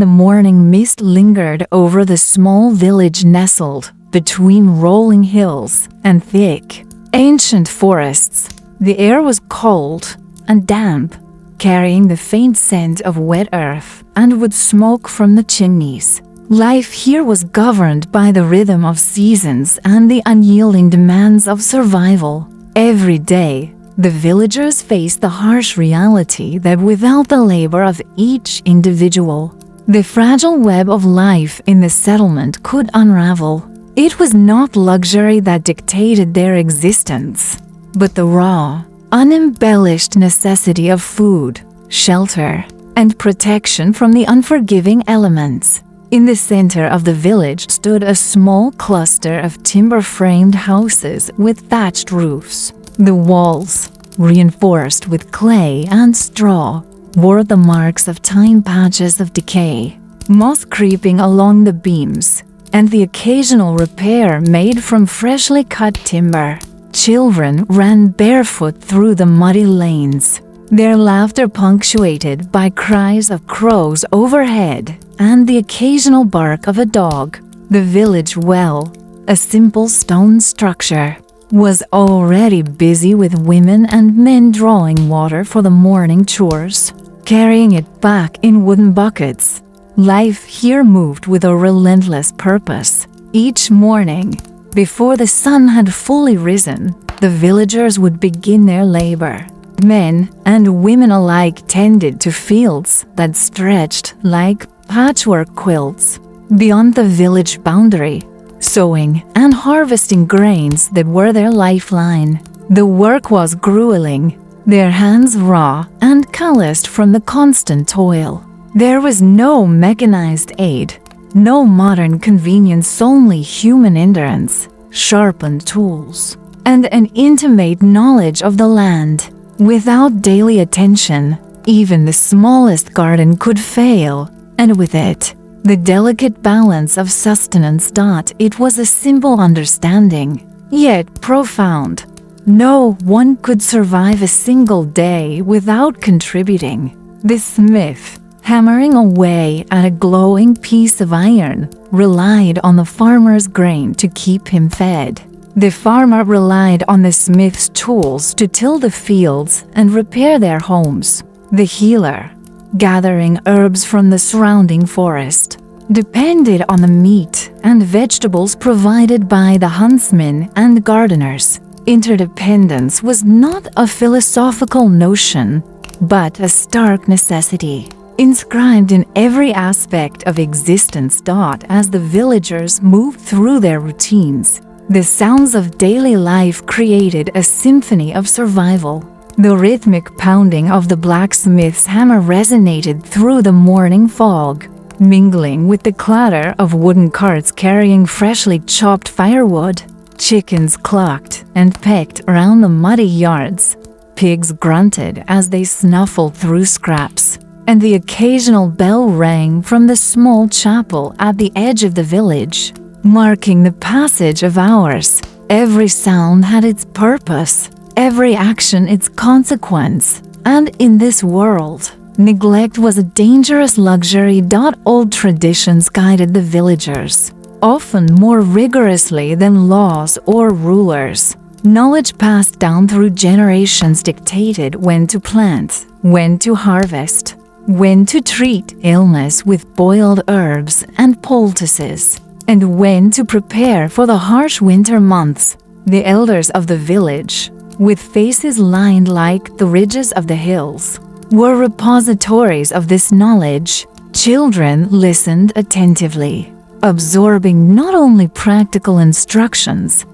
The morning mist lingered over the small village nestled between rolling hills and thick, ancient forests. The air was cold and damp, carrying the faint scent of wet earth and wood smoke from the chimneys. Life here was governed by the rhythm of seasons and the unyielding demands of survival. Every day, the villagers faced the harsh reality that without the labor of each individual, the fragile web of life in the settlement could unravel. It was not luxury that dictated their existence, but the raw, unembellished necessity of food, shelter, and protection from the unforgiving elements. In the center of the village stood a small cluster of timber-framed houses with thatched roofs. The walls, reinforced with clay and straw, bore the marks of tiny patches of decay, moss creeping along the beams, and the occasional repair made from freshly cut timber. Children ran barefoot through the muddy lanes, their laughter punctuated by cries of crows overhead and the occasional bark of a dog. The village well, a simple stone structure, was already busy with women and men drawing water for the morning chores, carrying it back in wooden buckets. Life here moved with a relentless purpose. Each morning, before the sun had fully risen, the villagers would begin their labor. Men and women alike tended to fields that stretched like patchwork quilts beyond the village boundary, sowing and harvesting grains that were their lifeline. The work was grueling, their hands raw and calloused from the constant toil. There was no mechanized aid, no modern convenience, only human endurance, sharpened tools, and an intimate knowledge of the land. Without daily attention, even the smallest garden could fail, and with it, the delicate balance of sustenance. It was a simple understanding, yet profound. No one could survive a single day without contributing. The smith, hammering away at a glowing piece of iron, relied on the farmer's grain to keep him fed. The farmer relied on the smith's tools to till the fields and repair their homes. The healer, gathering herbs from the surrounding forest, depended on the meat and vegetables provided by the huntsmen and gardeners. Interdependence was not a philosophical notion, but a stark necessity, inscribed in every aspect of existence. As the villagers moved through their routines, the sounds of daily life created a symphony of survival. The rhythmic pounding of the blacksmith's hammer resonated through the morning fog, mingling with the clatter of wooden carts carrying freshly chopped firewood. Chickens clucked and pecked around the muddy yards. Pigs grunted as they snuffled through scraps, and the occasional bell rang from the small chapel at the edge of the village, marking the passage of hours. Every sound had its purpose, every action its consequence, and in this world, neglect was a dangerous luxury. Old traditions guided the villagers, often more rigorously than laws or rulers. Knowledge passed down through generations dictated when to plant, when to harvest, when to treat illness with boiled herbs and poultices, and when to prepare for the harsh winter months. The elders of the village, with faces lined like the ridges of the hills, were repositories of this knowledge. Children listened attentively, absorbing not only practical instructions,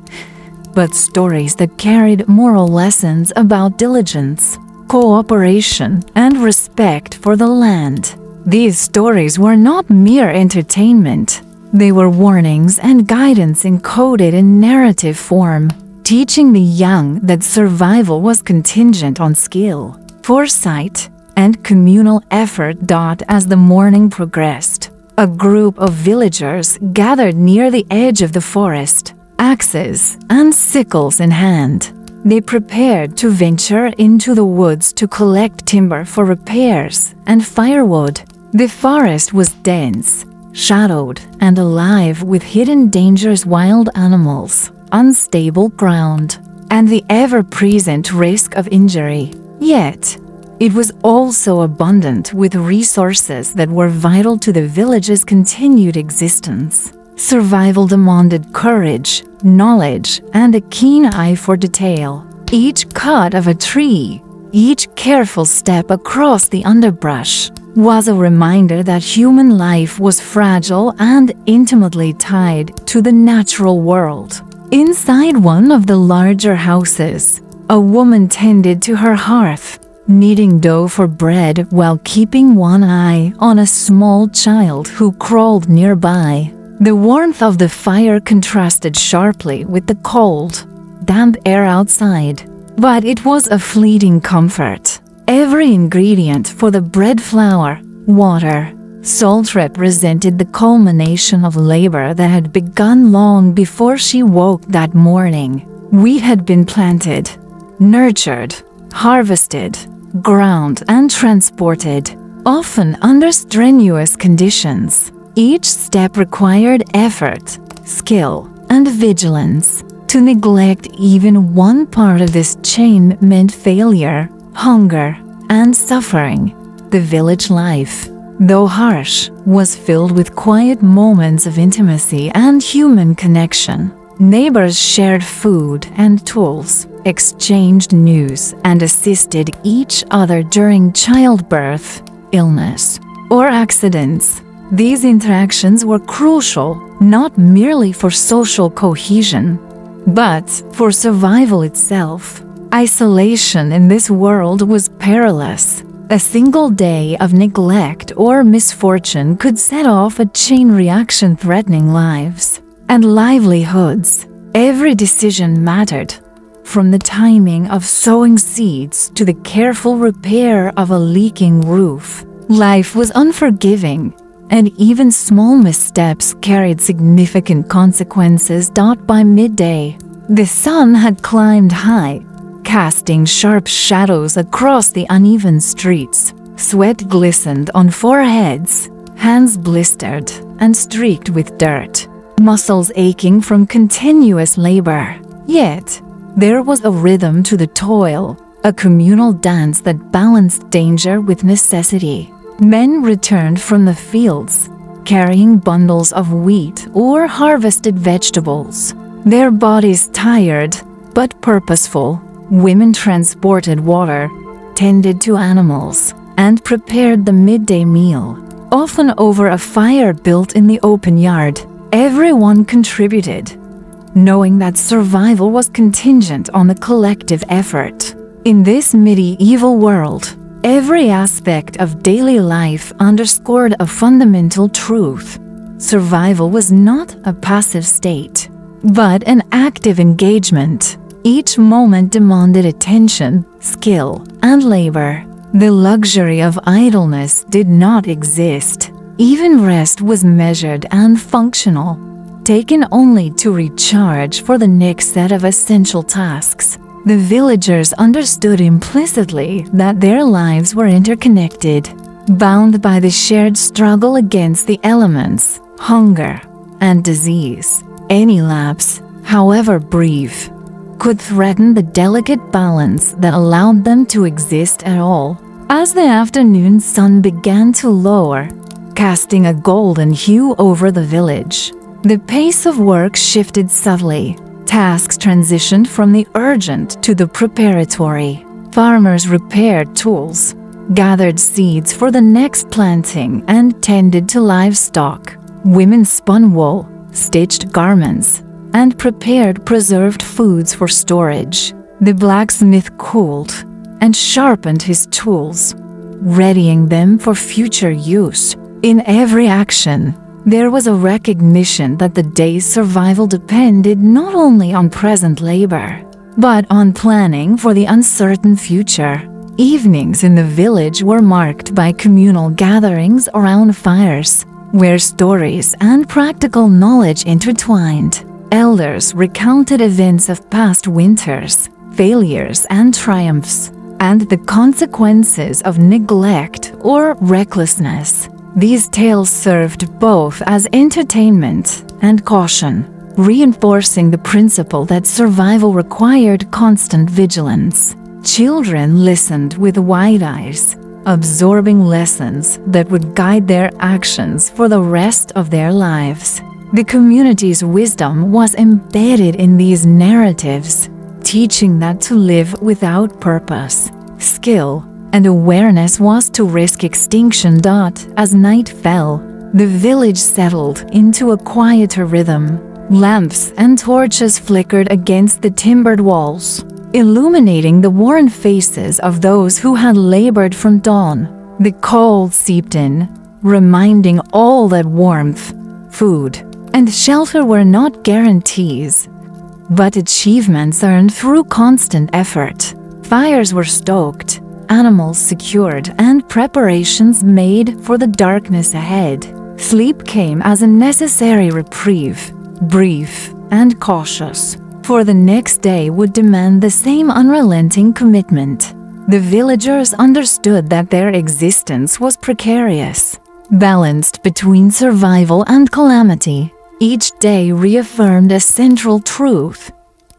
but stories that carried moral lessons about diligence, cooperation, and respect for the land. These stories were not mere entertainment. They were warnings and guidance encoded in narrative form, teaching the young that survival was contingent on skill, foresight, and communal effort. As the morning progressed, a group of villagers gathered near the edge of the forest, axes and sickles in hand. They prepared to venture into the woods to collect timber for repairs and firewood. The forest was dense, shadowed, and alive with hidden dangerous wild animals, unstable ground, and the ever-present risk of injury. Yet, it was also abundant with resources that were vital to the village's continued existence. Survival demanded courage, knowledge, and a keen eye for detail. Each cut of a tree, each careful step across the underbrush, was a reminder that human life was fragile and intimately tied to the natural world. Inside one of the larger houses, a woman tended to her hearth, kneading dough for bread while keeping one eye on a small child who crawled nearby. The warmth of the fire contrasted sharply with the cold, damp air outside, but it was a fleeting comfort. Every ingredient for the bread flour, water, salt represented the culmination of labor that had begun long before she woke that morning. Wheat had been planted, nurtured, harvested, ground, and transported, often under strenuous conditions. Each step required effort, skill, and vigilance. To neglect even one part of this chain meant failure, hunger, and suffering. The village life, though harsh, was filled with quiet moments of intimacy and human connection. Neighbors shared food and tools, exchanged news, and assisted each other during childbirth, illness, or accidents. These interactions were crucial, not merely for social cohesion, but for survival itself. Isolation in this world was perilous. A single day of neglect or misfortune could set off a chain reaction threatening lives and livelihoods. Every decision mattered, from the timing of sowing seeds to the careful repair of a leaking roof. Life was unforgiving, and even small missteps carried significant consequences. By midday, the sun had climbed high, casting sharp shadows across the uneven streets. Sweat glistened on foreheads, hands blistered and streaked with dirt, muscles aching from continuous labor. Yet, there was a rhythm to the toil, a communal dance that balanced danger with necessity. Men returned from the fields, carrying bundles of wheat or harvested vegetables, their bodies tired but purposeful. Women transported water, tended to animals, and prepared the midday meal, often over a fire built in the open yard. Everyone contributed, knowing that survival was contingent on the collective effort. In this medieval world, every aspect of daily life underscored a fundamental truth. Survival was not a passive state, but an active engagement. Each moment demanded attention, skill, and labor. The luxury of idleness did not exist. Even rest was measured and functional, taken only to recharge for the next set of essential tasks. The villagers understood implicitly that their lives were interconnected, bound by the shared struggle against the elements, hunger, and disease. Any lapse, however brief, could threaten the delicate balance that allowed them to exist at all. As the afternoon sun began to lower, casting a golden hue over the village, the pace of work shifted subtly. Tasks transitioned from the urgent to the preparatory. Farmers repaired tools, gathered seeds for the next planting, and tended to livestock. Women spun wool, stitched garments, and prepared preserved foods for storage. The blacksmith cooled and sharpened his tools, readying them for future use. In every action, there was a recognition that the day's survival depended not only on present labor, but on planning for the uncertain future. Evenings in the village were marked by communal gatherings around fires, where stories and practical knowledge intertwined. Elders recounted events of past winters, failures and triumphs, and the consequences of neglect or recklessness. These tales served both as entertainment and caution, reinforcing the principle that survival required constant vigilance. Children listened with wide eyes, absorbing lessons that would guide their actions for the rest of their lives. The community's wisdom was embedded in these narratives, teaching that to live without purpose, skill, and awareness was to risk extinction. As night fell, the village settled into a quieter rhythm. Lamps and torches flickered against the timbered walls, illuminating the worn faces of those who had labored from dawn. The cold seeped in, reminding all that warmth, food, and shelter were not guarantees, but achievements earned through constant effort. Fires were stoked, animals secured, and preparations made for the darkness ahead. Sleep came as a necessary reprieve, brief and cautious, for the next day would demand the same unrelenting commitment. The villagers understood that their existence was precarious, balanced between survival and calamity. Each day reaffirmed a central truth: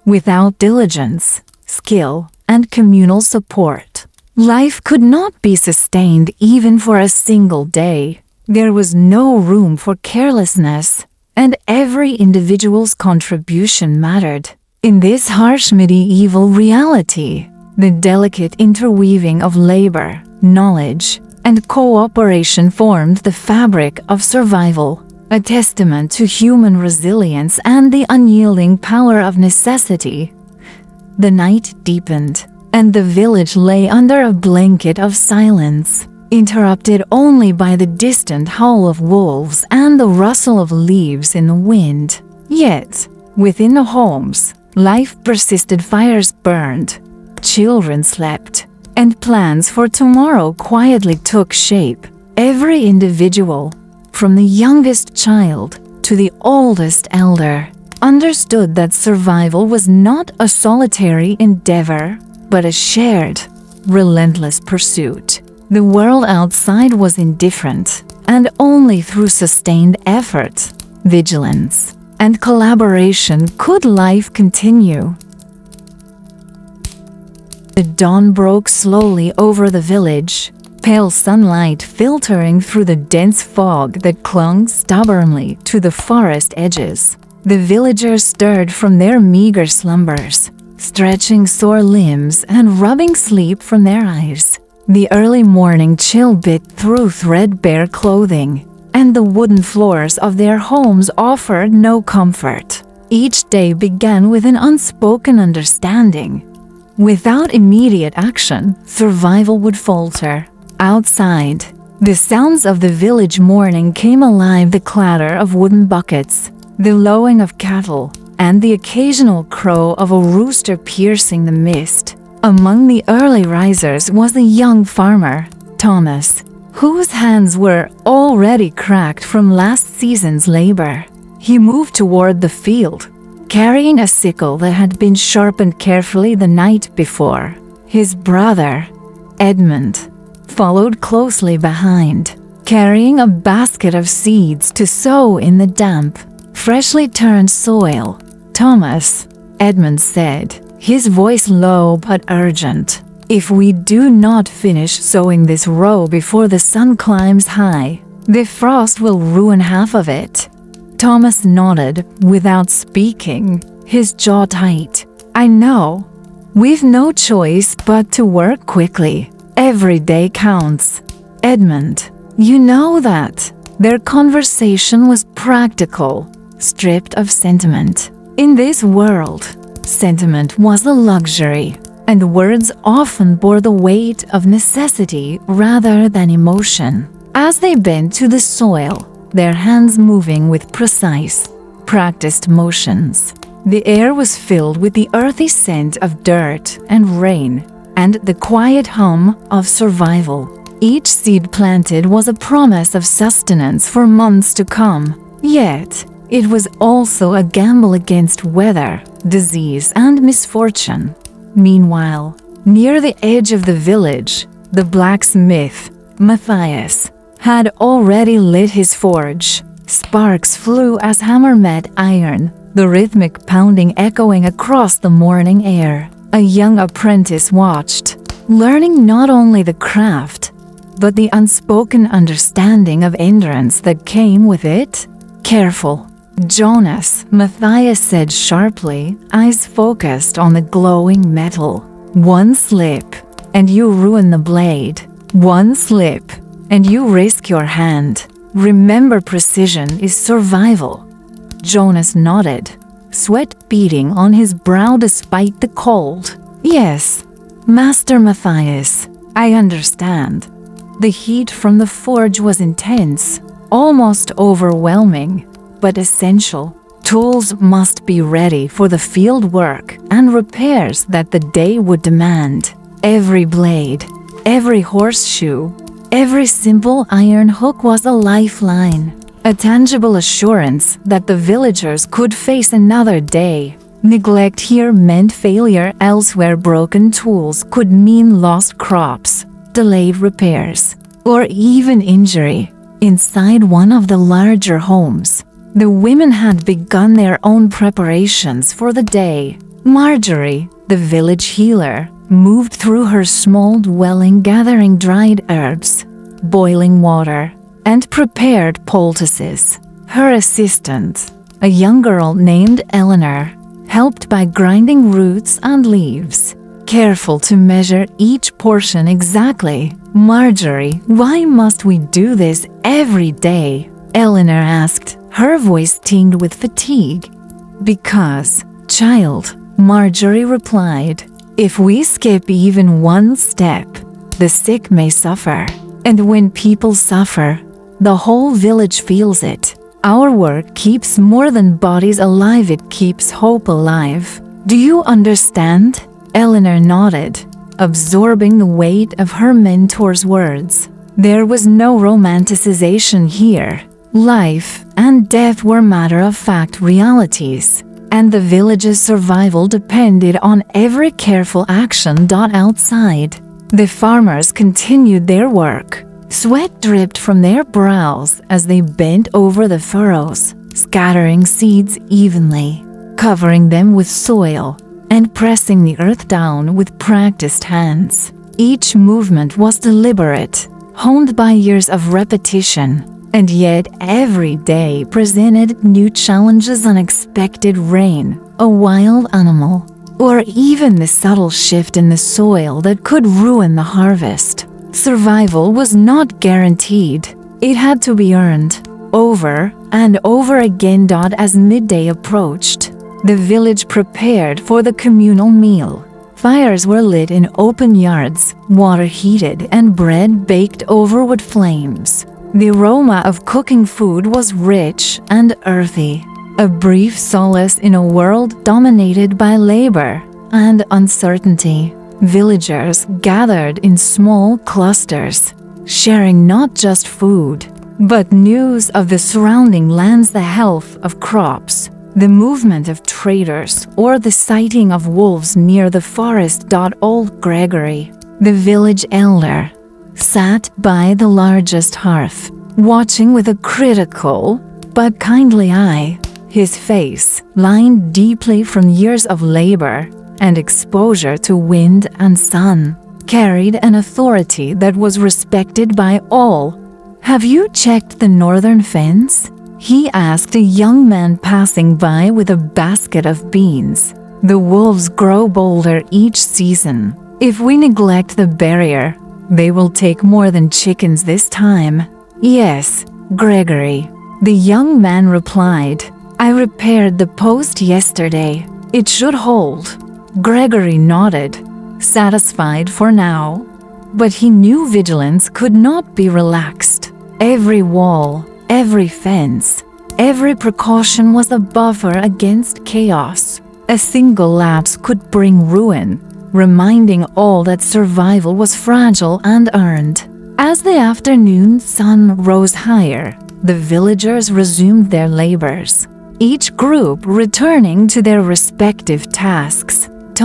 without diligence, skill, and communal support, life could not be sustained even for a single day. There was no room for carelessness, and every individual's contribution mattered. In this harsh medieval reality, the delicate interweaving of labor, knowledge, and cooperation formed the fabric of survival, a testament to human resilience and the unyielding power of necessity. The night deepened, and the village lay under a blanket of silence, interrupted only by the distant howl of wolves and the rustle of leaves in the wind. Yet, within the homes, life persisted. Fires burned, children slept, and plans for tomorrow quietly took shape. Every individual, from the youngest child to the oldest elder, understood that survival was not a solitary endeavor, but a shared, relentless pursuit. The world outside was indifferent, and only through sustained effort, vigilance, and collaboration could life continue. The dawn broke slowly over the village, pale sunlight filtering through the dense fog that clung stubbornly to the forest edges. The villagers stirred from their meager slumbers, stretching sore limbs and rubbing sleep from their eyes. The early morning chill bit through threadbare clothing, and the wooden floors of their homes offered no comfort. Each day began with an unspoken understanding. Without immediate action, survival would falter. Outside, the sounds of the village morning came alive: the clatter of wooden buckets, the lowing of cattle, and the occasional crow of a rooster piercing the mist. Among the early risers was a young farmer, Thomas, whose hands were already cracked from last season's labor. He moved toward the field, carrying a sickle that had been sharpened carefully the night before. His brother, Edmund, followed closely behind, carrying a basket of seeds to sow in the damp, freshly turned soil. "Thomas," Edmund said, his voice low but urgent, "if we do not finish sowing this row before the sun climbs high, the frost will ruin half of it." Thomas nodded without speaking, his jaw tight. "I know. We've no choice but to work quickly. Every day counts." "Edmund, you know that." Their conversation was practical, stripped of sentiment. In this world, sentiment was a luxury, and words often bore the weight of necessity rather than emotion. As they bent to the soil, their hands moving with precise, practiced motions, the air was filled with the earthy scent of dirt and rain, and the quiet hum of survival. Each seed planted was a promise of sustenance for months to come. Yet, it was also a gamble against weather, disease, and misfortune. Meanwhile, near the edge of the village, the blacksmith, Matthias, had already lit his forge. Sparks flew as hammer met iron, the rhythmic pounding echoing across the morning air. A young apprentice watched, learning not only the craft, but the unspoken understanding of endurance that came with it. "Careful, Jonas," Matthias said sharply, eyes focused on the glowing metal. "One slip, and you ruin the blade. One slip, and you risk your hand. Remember, precision is survival." Jonas nodded, sweat beading on his brow despite the cold. "Yes, Master Matthias, I understand." The heat from the forge was intense, almost overwhelming, but essential. Tools must be ready for the field work and repairs that the day would demand. Every blade, every horseshoe, every simple iron hook was a lifeline, a tangible assurance that the villagers could face another day. Neglect here meant failure elsewhere. Broken tools could mean lost crops, delayed repairs, or even injury. Inside one of the larger homes, the women had begun their own preparations for the day. Marjorie, the village healer, moved through her small dwelling gathering dried herbs, boiling water, and prepared poultices. Her assistant, a young girl named Eleanor, helped by grinding roots and leaves, careful to measure each portion exactly. "Marjorie, why must we do this every day?" Eleanor asked, her voice tinged with fatigue. "Because, child," Marjorie replied, "if we skip even one step, the sick may suffer. And when people suffer, the whole village feels it. Our work keeps more than bodies alive, it keeps hope alive. Do you understand?" Eleanor nodded, absorbing the weight of her mentor's words. There was no romanticization here. Life and death were matter-of-fact realities, and the village's survival depended on every careful action. Outside, the farmers continued their work. Sweat dripped from their brows as they bent over the furrows, scattering seeds evenly, covering them with soil, and pressing the earth down with practiced hands. Each movement was deliberate, honed by years of repetition, and yet every day presented new challenges. Unexpected rain, a wild animal, or even the subtle shift in the soil that could ruin the harvest. Survival was not guaranteed. It had to be earned, over and over again. As midday approached, the village prepared for the communal meal. Fires were lit in open yards, water heated, and bread baked over wood flames. The aroma of cooking food was rich and earthy, a brief solace in a world dominated by labor and uncertainty. Villagers gathered in small clusters, sharing not just food, but news of the surrounding lands, the health of crops, the movement of traders, or the sighting of wolves near the forest. Old Gregory, the village elder, sat by the largest hearth, watching with a critical but kindly eye. His face, lined deeply from years of labor and exposure to wind and sun, carried an authority that was respected by all. "Have you checked the northern fence?" he asked a young man passing by with a basket of beans. "The wolves grow bolder each season. If we neglect the barrier, they will take more than chickens this time." "Yes, Gregory," the young man replied. "I repaired the post yesterday. It should hold." Gregory nodded, satisfied for now. But he knew vigilance could not be relaxed. Every wall, every fence, every precaution was a buffer against chaos. A single lapse could bring ruin, reminding all that survival was fragile and earned. As the afternoon sun rose higher, the villagers resumed their labors, each group returning to their respective tasks.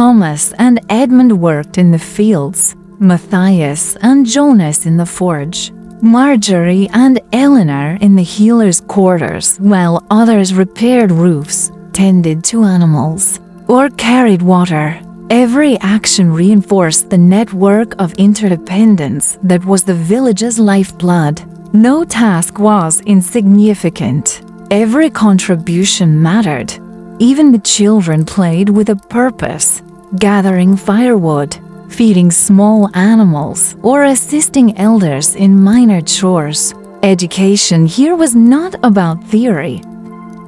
Thomas and Edmund worked in the fields, Matthias and Jonas in the forge. Marjorie and Eleanor in the healer's quarters, while others repaired roofs, tended to animals, or carried water. Every action reinforced the network of interdependence that was the village's lifeblood. No task was insignificant. Every contribution mattered. Even the children played with a purpose, gathering firewood, feeding small animals, or assisting elders in minor chores. Education here was not about theory,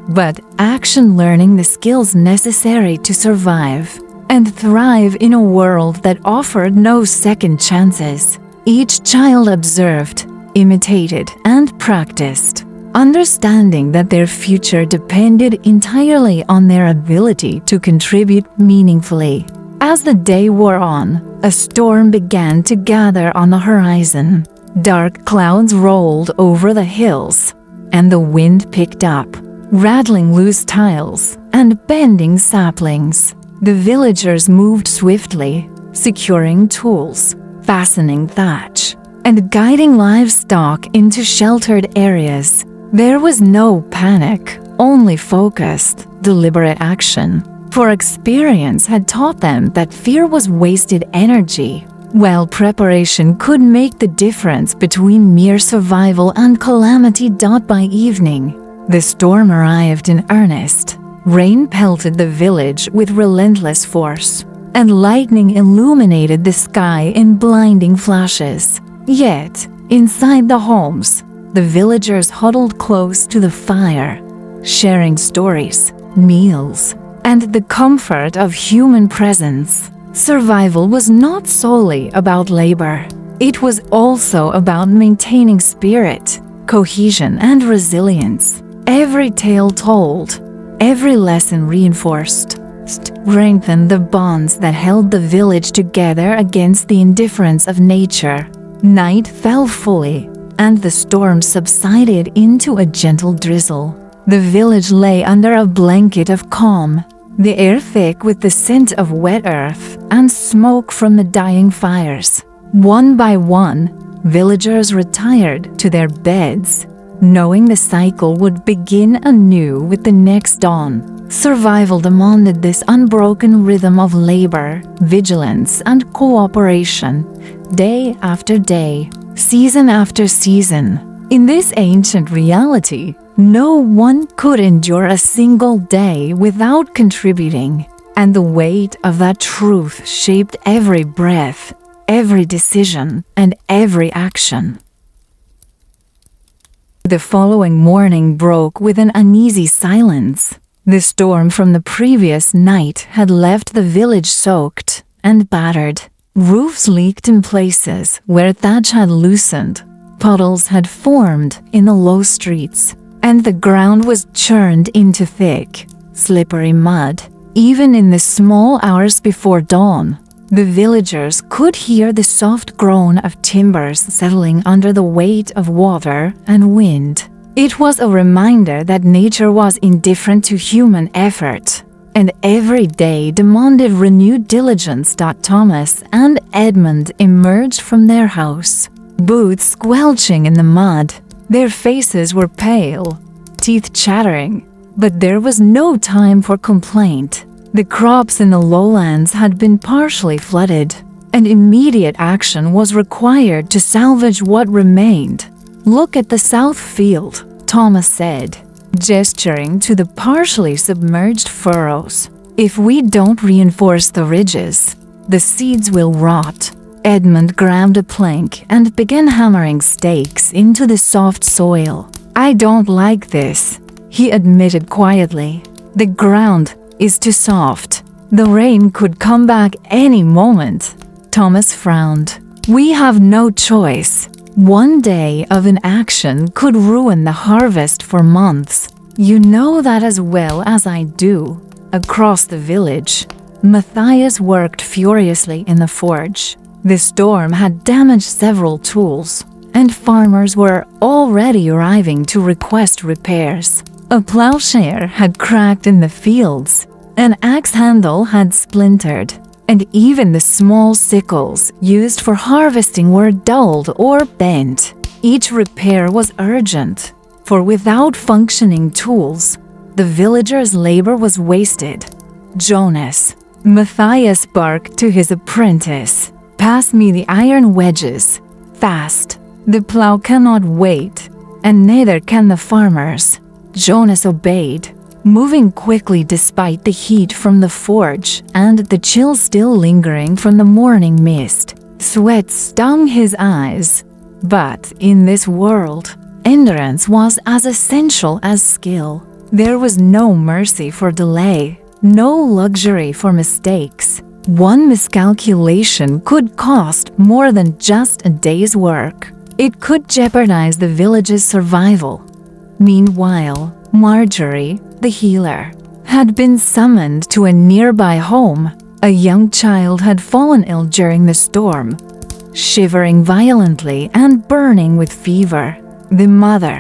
but action, learning the skills necessary to survive and thrive in a world that offered no second chances. Each child observed, imitated, and practiced, understanding that their future depended entirely on their ability to contribute meaningfully. As the day wore on, a storm began to gather on the horizon. Dark clouds rolled over the hills, and the wind picked up, rattling loose tiles and bending saplings. The villagers moved swiftly, securing tools, fastening thatch, and guiding livestock into sheltered areas. There was no panic, only focused, deliberate action. For experience had taught them that fear was wasted energy, while preparation could make the difference between mere survival and calamity. By evening, the storm arrived in earnest. Rain pelted the village with relentless force, and lightning illuminated the sky in blinding flashes. Yet, inside the homes, the villagers huddled close to the fire, sharing stories, meals, and the comfort of human presence. Survival was not solely about labor. It was also about maintaining spirit, cohesion, and resilience. Every tale told, every lesson reinforced, strengthened the bonds that held the village together against the indifference of nature. Night fell fully, and the storm subsided into a gentle drizzle. The village lay under a blanket of calm, the air thick with the scent of wet earth and smoke from the dying fires. One by one, villagers retired to their beds, knowing the cycle would begin anew with the next dawn. Survival demanded this unbroken rhythm of labor, vigilance, and cooperation, day after day, season after season. In this ancient reality, no one could endure a single day without contributing, and the weight of that truth shaped every breath, every decision, and every action. The following morning broke with an uneasy silence. The storm from the previous night had left the village soaked and battered. Roofs leaked in places where thatch had loosened. Puddles had formed in the low streets, and the ground was churned into thick, slippery mud. Even in the small hours before dawn, the villagers could hear the soft groan of timbers settling under the weight of water and wind. It was a reminder that nature was indifferent to human effort, and every day demanded renewed diligence. Thomas and Edmund emerged from their house, boots squelching in the mud. Their faces were pale, teeth chattering, but there was no time for complaint. The crops in the lowlands had been partially flooded, and immediate action was required to salvage what remained. "Look at the south field," Thomas said, gesturing to the partially submerged furrows. "If we don't reinforce the ridges, the seeds will rot." Edmund grabbed a plank and began hammering stakes into the soft soil. "I don't like this," he admitted quietly. "The ground is too soft. The rain could come back any moment." Thomas frowned. "We have no choice. One day of inaction could ruin the harvest for months. You know that as well as I do." Across the village, Matthias worked furiously in the forge. The storm had damaged several tools, and farmers were already arriving to request repairs. A plowshare had cracked in the fields, an axe handle had splintered, and even the small sickles used for harvesting were dulled or bent. Each repair was urgent, for without functioning tools, the villagers' labor was wasted. Jonas, Matthias barked to his apprentice, "Pass me the iron wedges, fast. The plow cannot wait, and neither can the farmers." Jonas obeyed, moving quickly despite the heat from the forge and the chill still lingering from the morning mist. Sweat stung his eyes, but in this world, endurance was as essential as skill. There was no mercy for delay, no luxury for mistakes. One miscalculation could cost more than just a day's work. It could jeopardize the village's survival. Meanwhile, Marjorie, the healer, had been summoned to a nearby home. A young child had fallen ill during the storm, shivering violently and burning with fever. The mother,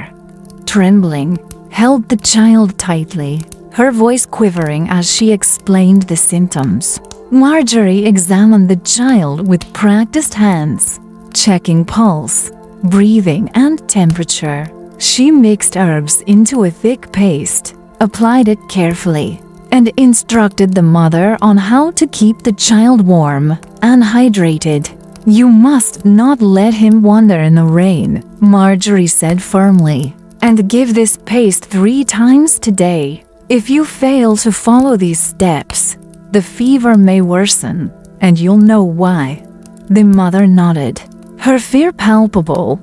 trembling, held the child tightly, her voice quivering as she explained the symptoms. Marjorie examined the child with practiced hands, checking pulse, breathing, and temperature. She mixed herbs into a thick paste, applied it carefully, and instructed the mother on how to keep the child warm and hydrated. "You must not let him wander in the rain," Marjorie said firmly, "and give this paste 3 times today. If you fail to follow these steps, the fever may worsen, and you'll know why." The mother nodded, her fear palpable,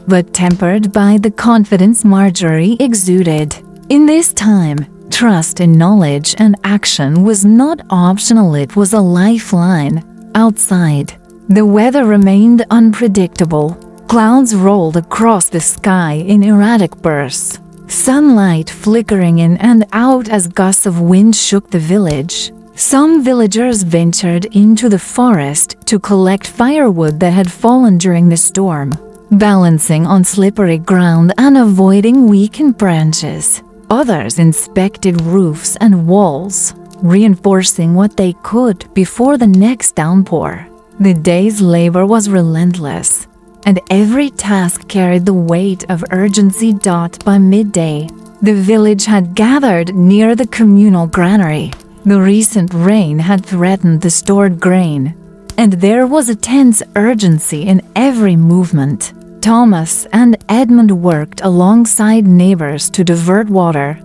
but tempered by the confidence Marjorie exuded. In this time, trust in knowledge and action was not optional, it was a lifeline. Outside, the weather remained unpredictable. Clouds rolled across the sky in erratic bursts, sunlight flickering in and out as gusts of wind shook the village. Some villagers ventured into the forest to collect firewood that had fallen during the storm, balancing on slippery ground and avoiding weakened branches. Others inspected roofs and walls, reinforcing what they could before the next downpour. The day's labor was relentless, and every task carried the weight of urgency. By midday, the village had gathered near the communal granary. The recent rain had threatened the stored grain, and there was a tense urgency in every movement. Thomas and Edmund worked alongside neighbors to divert water,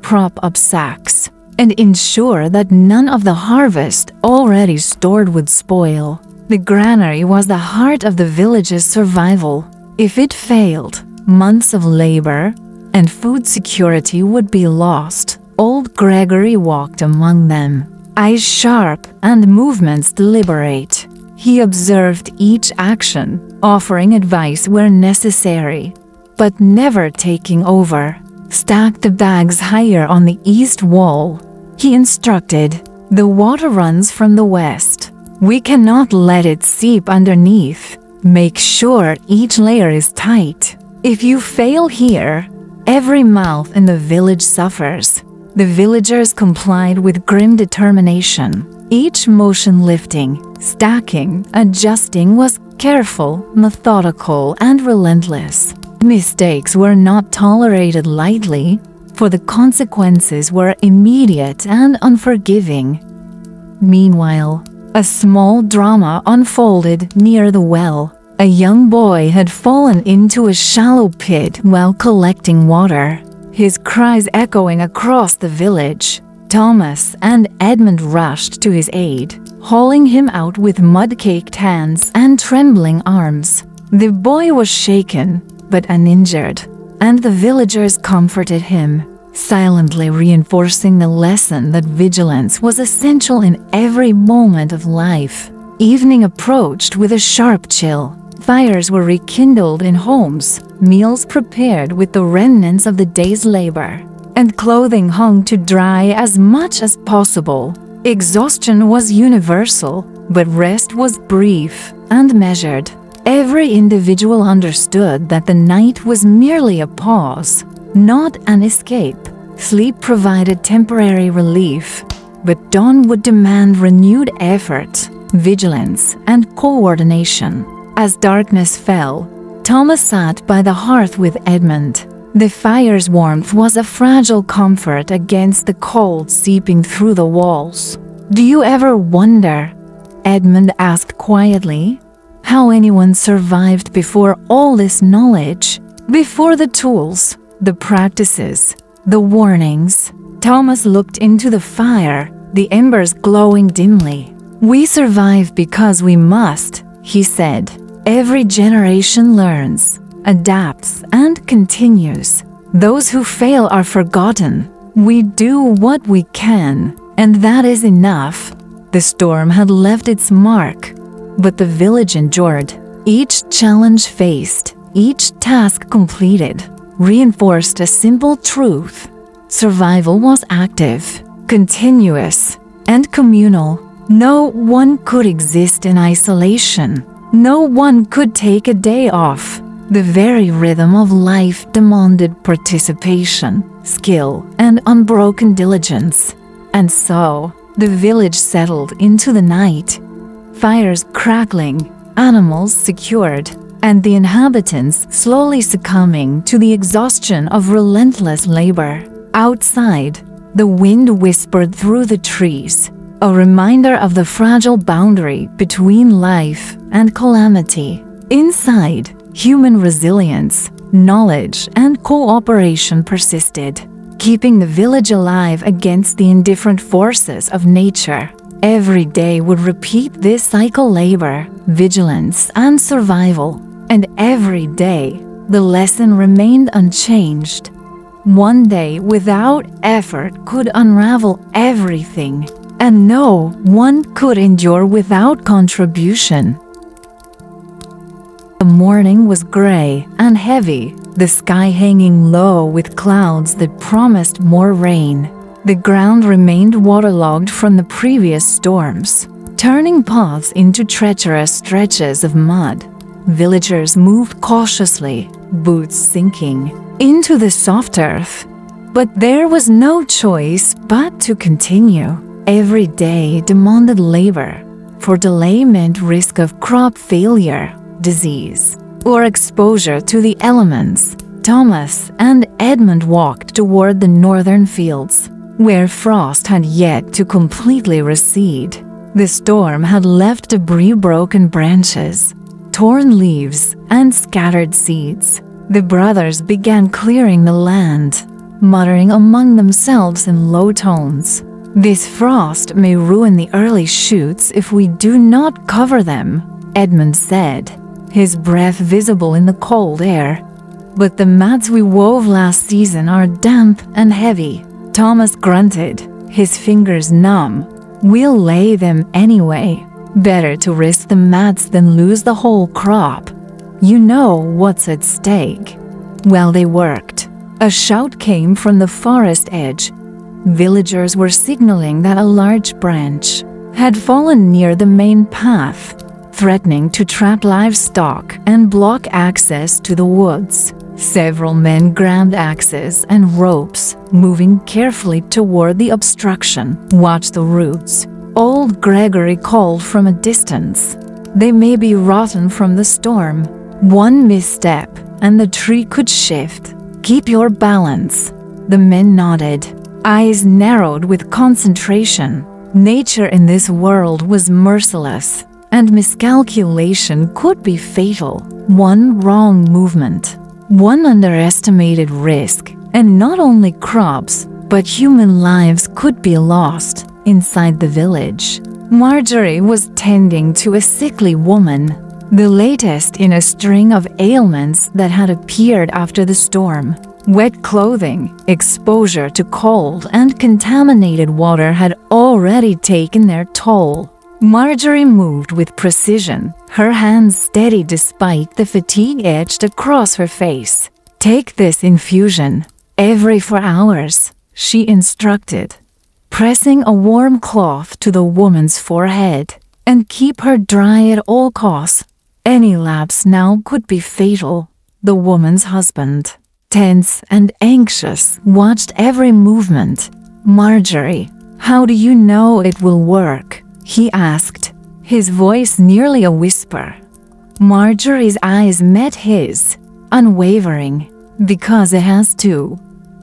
prop up sacks, and ensure that none of the harvest already stored would spoil. The granary was the heart of the village's survival. If it failed, months of labor and food security would be lost. Old Gregory walked among them, eyes sharp and movements deliberate. He observed each action, offering advice where necessary, but never taking over. "Stack the bags higher on the east wall," he instructed. "The water runs from the west. We cannot let it seep underneath. Make sure each layer is tight. If you fail here, every mouth in the village suffers." The villagers complied with grim determination. Each motion lifting, stacking, adjusting was careful, methodical, and relentless. Mistakes were not tolerated lightly, for the consequences were immediate and unforgiving. Meanwhile, a small drama unfolded near the well. A young boy had fallen into a shallow pit while collecting water, his cries echoing across the village. Thomas and Edmund rushed to his aid, hauling him out with mud-caked hands and trembling arms. The boy was shaken, but uninjured, and the villagers comforted him, silently reinforcing the lesson that vigilance was essential in every moment of life. Evening approached with a sharp chill. Fires were rekindled in homes, meals prepared with the remnants of the day's labor, and clothing hung to dry as much as possible. Exhaustion was universal, but rest was brief and measured. Every individual understood that the night was merely a pause, not an escape. Sleep provided temporary relief, but dawn would demand renewed effort, vigilance, and coordination. As darkness fell, Thomas sat by the hearth with Edmund. The fire's warmth was a fragile comfort against the cold seeping through the walls. "Do you ever wonder," Edmund asked quietly, "how anyone survived before all this knowledge? Before the tools, the practices, the warnings?" Thomas looked into the fire, the embers glowing dimly. "We survive because we must," he said. "Every generation learns, adapts, and continues. Those who fail are forgotten. We do what we can, and that is enough." The storm had left its mark, but the village endured. Each challenge faced, each task completed, reinforced a simple truth. Survival was active, continuous, and communal. No one could exist in isolation. No one could take a day off. The very rhythm of life demanded participation, skill, and unbroken diligence. And so, the village settled into the night. Fires crackling, animals secured, and the inhabitants slowly succumbing to the exhaustion of relentless labor. Outside, the wind whispered through the trees, a reminder of the fragile boundary between life and calamity. Inside, human resilience, knowledge, and cooperation persisted, keeping the village alive against the indifferent forces of nature. Every day would repeat this cycle: labor, vigilance, and survival. And every day, the lesson remained unchanged. One day without effort could unravel everything, and no one could endure without contribution. The morning was gray and heavy, the sky hanging low with clouds that promised more rain. The ground remained waterlogged from the previous storms, turning paths into treacherous stretches of mud. Villagers moved cautiously, boots sinking into the soft earth. But there was no choice but to continue. Every day demanded labor, for delay meant risk of crop failure, disease, or exposure to the elements. Thomas and Edmund walked toward the northern fields, where frost had yet to completely recede. The storm had left debris, broken branches, torn leaves, and scattered seeds. The brothers began clearing the land, muttering among themselves in low tones. "This frost may ruin the early shoots if we do not cover them," Edmund said, his breath visible in the cold air. "But the mats we wove last season are damp and heavy." Thomas grunted, his fingers numb. "We'll lay them anyway. Better to risk the mats than lose the whole crop. You know what's at stake." While they worked, a shout came from the forest edge. Villagers were signaling that a large branch had fallen near the main path, threatening to trap livestock and block access to the woods. Several men grabbed axes and ropes, moving carefully toward the obstruction. "Watch the roots," old Gregory called from a distance. "They may be rotten from the storm. One misstep, and the tree could shift. Keep your balance." The men nodded, eyes narrowed with concentration. Nature in this world was merciless, and miscalculation could be fatal. One wrong movement, one underestimated risk, and not only crops, but human lives could be lost. Inside the village, Marjorie was tending to a sickly woman, the latest in a string of ailments that had appeared after the storm. Wet clothing, exposure to cold, and contaminated water had already taken their toll. Marjorie moved with precision, her hands steady despite the fatigue etched across her face. "Take this infusion every 4 hours," she instructed, pressing a warm cloth to the woman's forehead. "And keep her dry at all costs. Any lapse now could be fatal." The woman's husband, tense and anxious, watched every movement. "Marjorie, how do you know it will work?" he asked, his voice nearly a whisper. Marjorie's eyes met his, unwavering. Because it has to.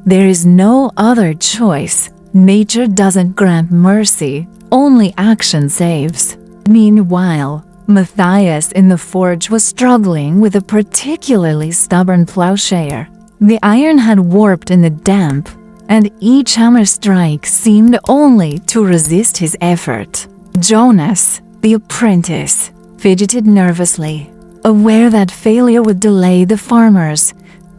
There is no other choice. Nature doesn't grant mercy, only action saves. Meanwhile, Matthias in the forge was struggling with a particularly stubborn plowshare. The iron had warped in the damp, and each hammer strike seemed only to resist his effort. Jonas, the apprentice, fidgeted nervously, aware that failure would delay the farmers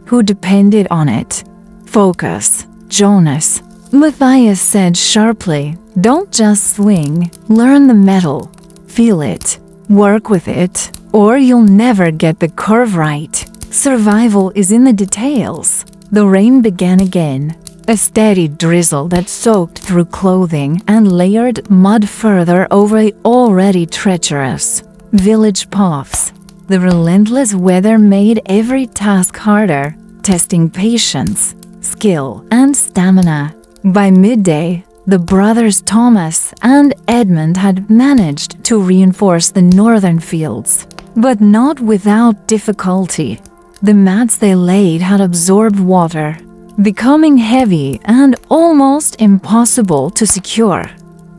who depended on it. Focus, Jonas, Matthias said sharply. Don't just swing, learn the metal. Feel it, work with it, or you'll never get the curve right. Survival is in the details. The rain began again, a steady drizzle that soaked through clothing and layered mud further over the already treacherous village paths. The relentless weather made every task harder, testing patience, skill, and stamina. By midday, the brothers Thomas and Edmund had managed to reinforce the northern fields, but not without difficulty. The mats they laid had absorbed water, becoming heavy and almost impossible to secure.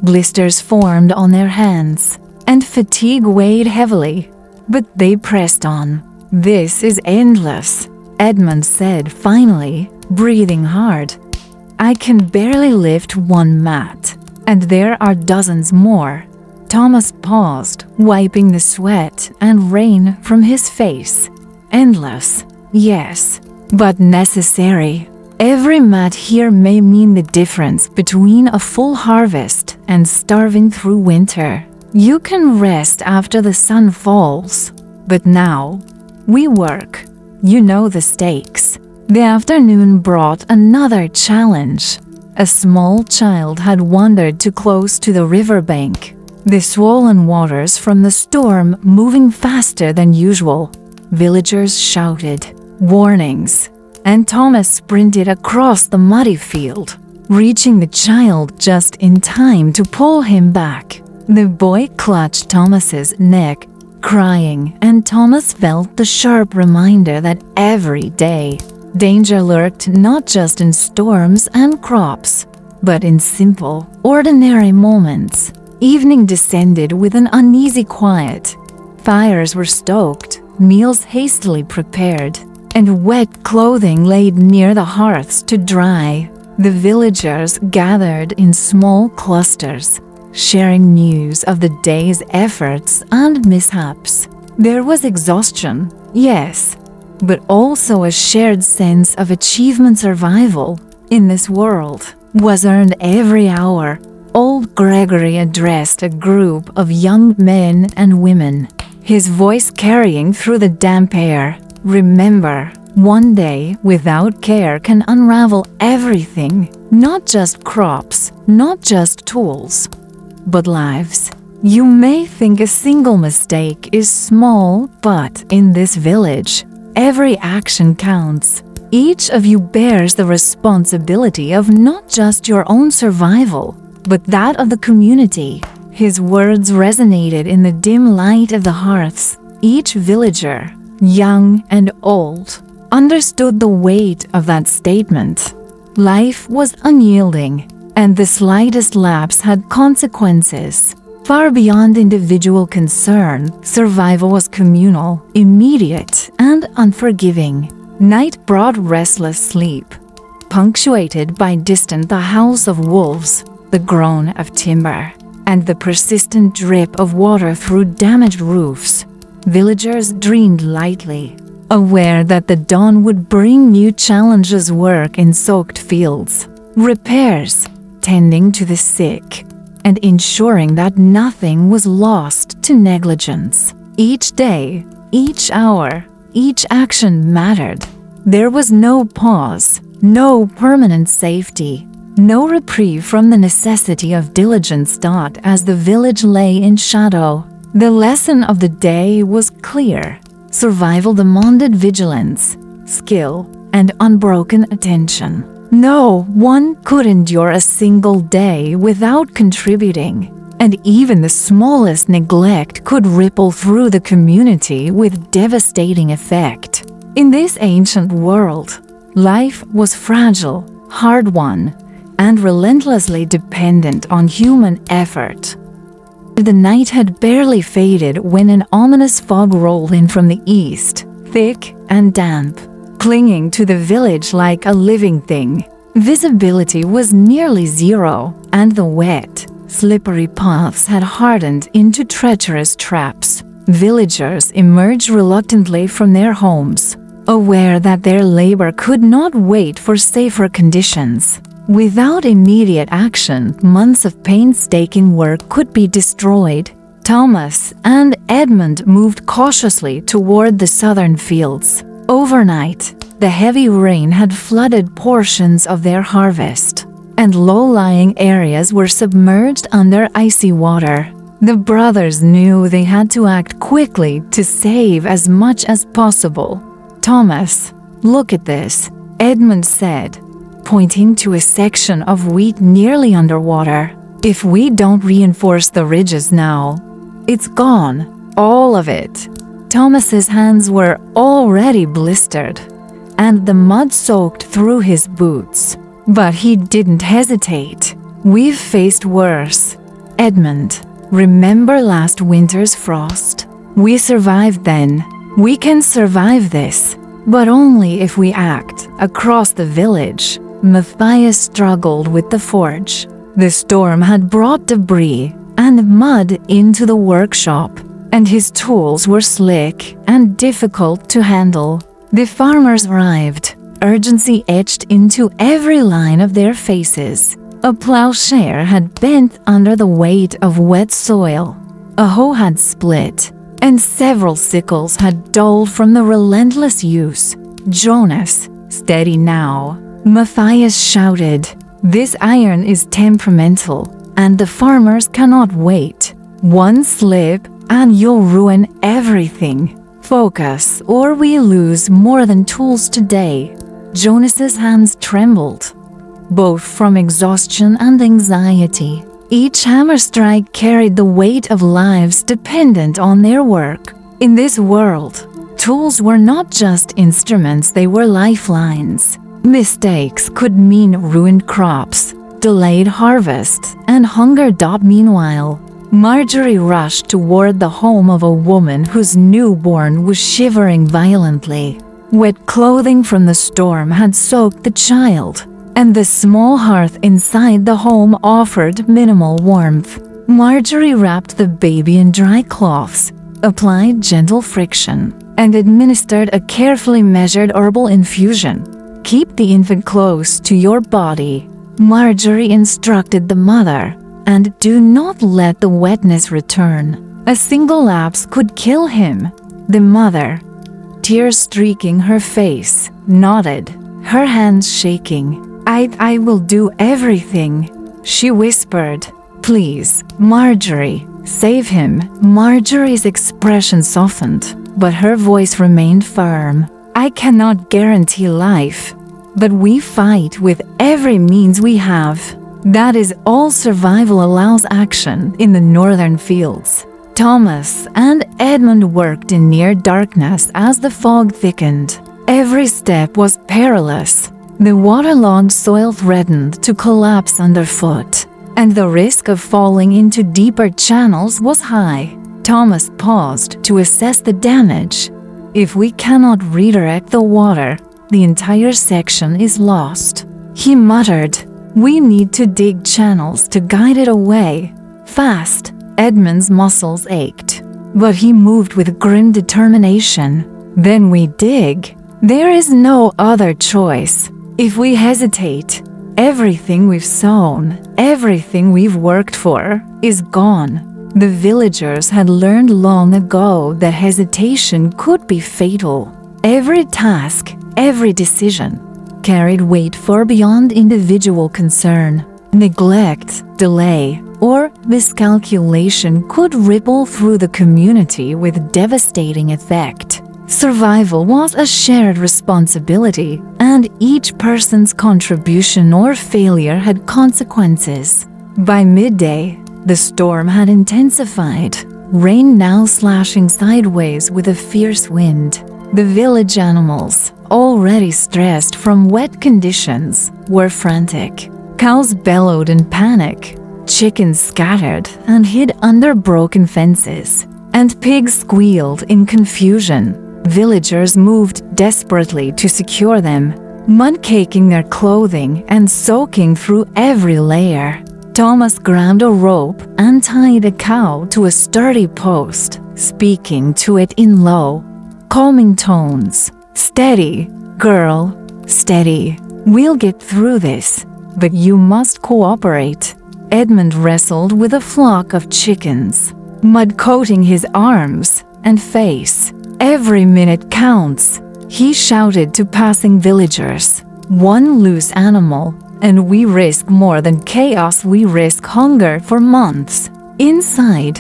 Blisters formed on their hands, and fatigue weighed heavily, but they pressed on. This is endless, Edmund said finally, breathing hard. I can barely lift one mat, and there are dozens more. Thomas paused, wiping the sweat and rain from his face. Endless, yes, but necessary. Every mat here may mean the difference between a full harvest and starving through winter. You can rest after the sun falls, but now, we work. You know the stakes. The afternoon brought another challenge. A small child had wandered too close to the riverbank, the swollen waters from the storm moving faster than usual. Villagers shouted warnings, and Thomas sprinted across the muddy field, reaching the child just in time to pull him back. The boy clutched Thomas's neck, crying, and Thomas felt the sharp reminder that every day, danger lurked not just in storms and crops, but in simple, ordinary moments. Evening descended with an uneasy quiet. Fires were stoked, meals hastily prepared, and wet clothing laid near the hearths to dry. The villagers gathered in small clusters, sharing news of the day's efforts and mishaps. There was exhaustion, yes, but also a shared sense of achievement. Survival in this world was earned every hour. Old Gregory addressed a group of young men and women, his voice carrying through the damp air. Remember, one day without care can unravel everything, not just crops, not just tools, but lives. You may think a single mistake is small, but in this village, every action counts. Each of you bears the responsibility of not just your own survival, but that of the community. His words resonated in the dim light of the hearths. Each villager, young and old, understood the weight of that statement. Life was unyielding, and the slightest lapse had consequences. Far beyond individual concern, survival was communal, immediate, and unforgiving. Night brought restless sleep, punctuated by distant the howls of wolves, the groan of timber, and the persistent drip of water through damaged roofs. Villagers dreamed lightly, aware that the dawn would bring new challenges: work in soaked fields, repairs, tending to the sick, and ensuring that nothing was lost to negligence. Each day, each hour, each action mattered. There was no pause, no permanent safety, no reprieve from the necessity of diligence. As the village lay in shadow, the lesson of the day was clear. Survival demanded vigilance, skill, and unbroken attention. No one could endure a single day without contributing, and even the smallest neglect could ripple through the community with devastating effect. In this ancient world, life was fragile, hard-won, and relentlessly dependent on human effort. The night had barely faded when an ominous fog rolled in from the east, thick and damp, clinging to the village like a living thing. Visibility was nearly zero, and the wet, slippery paths had hardened into treacherous traps. Villagers emerged reluctantly from their homes, aware that their labor could not wait for safer conditions. Without immediate action, months of painstaking work could be destroyed. Thomas and Edmund moved cautiously toward the southern fields. Overnight, the heavy rain had flooded portions of their harvest, and low-lying areas were submerged under icy water. The brothers knew they had to act quickly to save as much as possible. "Thomas, look at this," Edmund said, pointing to a section of wheat nearly underwater. "If we don't reinforce the ridges now, it's gone, all of it." Thomas's hands were already blistered, and the mud soaked through his boots. But he didn't hesitate. "We've faced worse. Edmund, remember last winter's frost? We survived then. We can survive this, but only if we act." Across the village, Matthias struggled with the forge. The storm had brought debris and mud into the workshop, and his tools were slick and difficult to handle. The farmers arrived, urgency etched into every line of their faces. A plowshare had bent under the weight of wet soil. A hoe had split, and several sickles had dulled from the relentless use. "Jonas, steady now," Matthias shouted. "This iron is temperamental, and the farmers cannot wait. One slip, and you'll ruin everything. Focus, or we lose more than tools today." Jonas's hands trembled, both from exhaustion and anxiety. Each hammer strike carried the weight of lives dependent on their work. In this world, tools were not just instruments, they were lifelines. Mistakes could mean ruined crops, delayed harvests, and hunger. Meanwhile, Marjorie rushed toward the home of a woman whose newborn was shivering violently. Wet clothing from the storm had soaked the child, and the small hearth inside the home offered minimal warmth. Marjorie wrapped the baby in dry cloths, applied gentle friction, and administered a carefully measured herbal infusion. "Keep the infant close to your body," Marjorie instructed the mother, "and do not let the wetness return. A single lapse could kill him." The mother, tears streaking her face, nodded, her hands shaking. I will do everything," she whispered. "Please, Marjorie, save him." Marjorie's expression softened, but her voice remained firm. "I cannot guarantee life, but we fight with every means we have. That is all survival allows. Action in the northern fields." Thomas and Edmund worked in near darkness as the fog thickened. Every step was perilous. The waterlogged soil threatened to collapse underfoot, and the risk of falling into deeper channels was high. Thomas paused to assess the damage. "If we cannot redirect the water, the entire section is lost," he muttered. "We need to dig channels to guide it away. Fast." Edmund's muscles ached, but he moved with grim determination. "Then we dig. There is no other choice. If we hesitate, everything we've sown, everything we've worked for, is gone." The villagers had learned long ago that hesitation could be fatal. Every task, every decision, carried weight far beyond individual concern. Neglect, delay, or miscalculation could ripple through the community with devastating effect. Survival was a shared responsibility, and each person's contribution or failure had consequences. By midday, The storm had intensified, rain now slashing sideways with a fierce wind. The village animals, already stressed from wet conditions, were frantic. Cows bellowed in panic, chickens scattered and hid under broken fences, and pigs squealed in confusion. Villagers moved desperately to secure them, mud caking their clothing and soaking through every layer. Thomas grabbed a rope and tied a cow to a sturdy post, speaking to it in low, calming tones. "Steady, girl, steady. We'll get through this, but you must cooperate." Edmund wrestled with a flock of chickens, mud coating his arms and face. "Every minute counts," he shouted to passing villagers. "One loose animal, and we risk more than chaos, we risk hunger for months." Inside,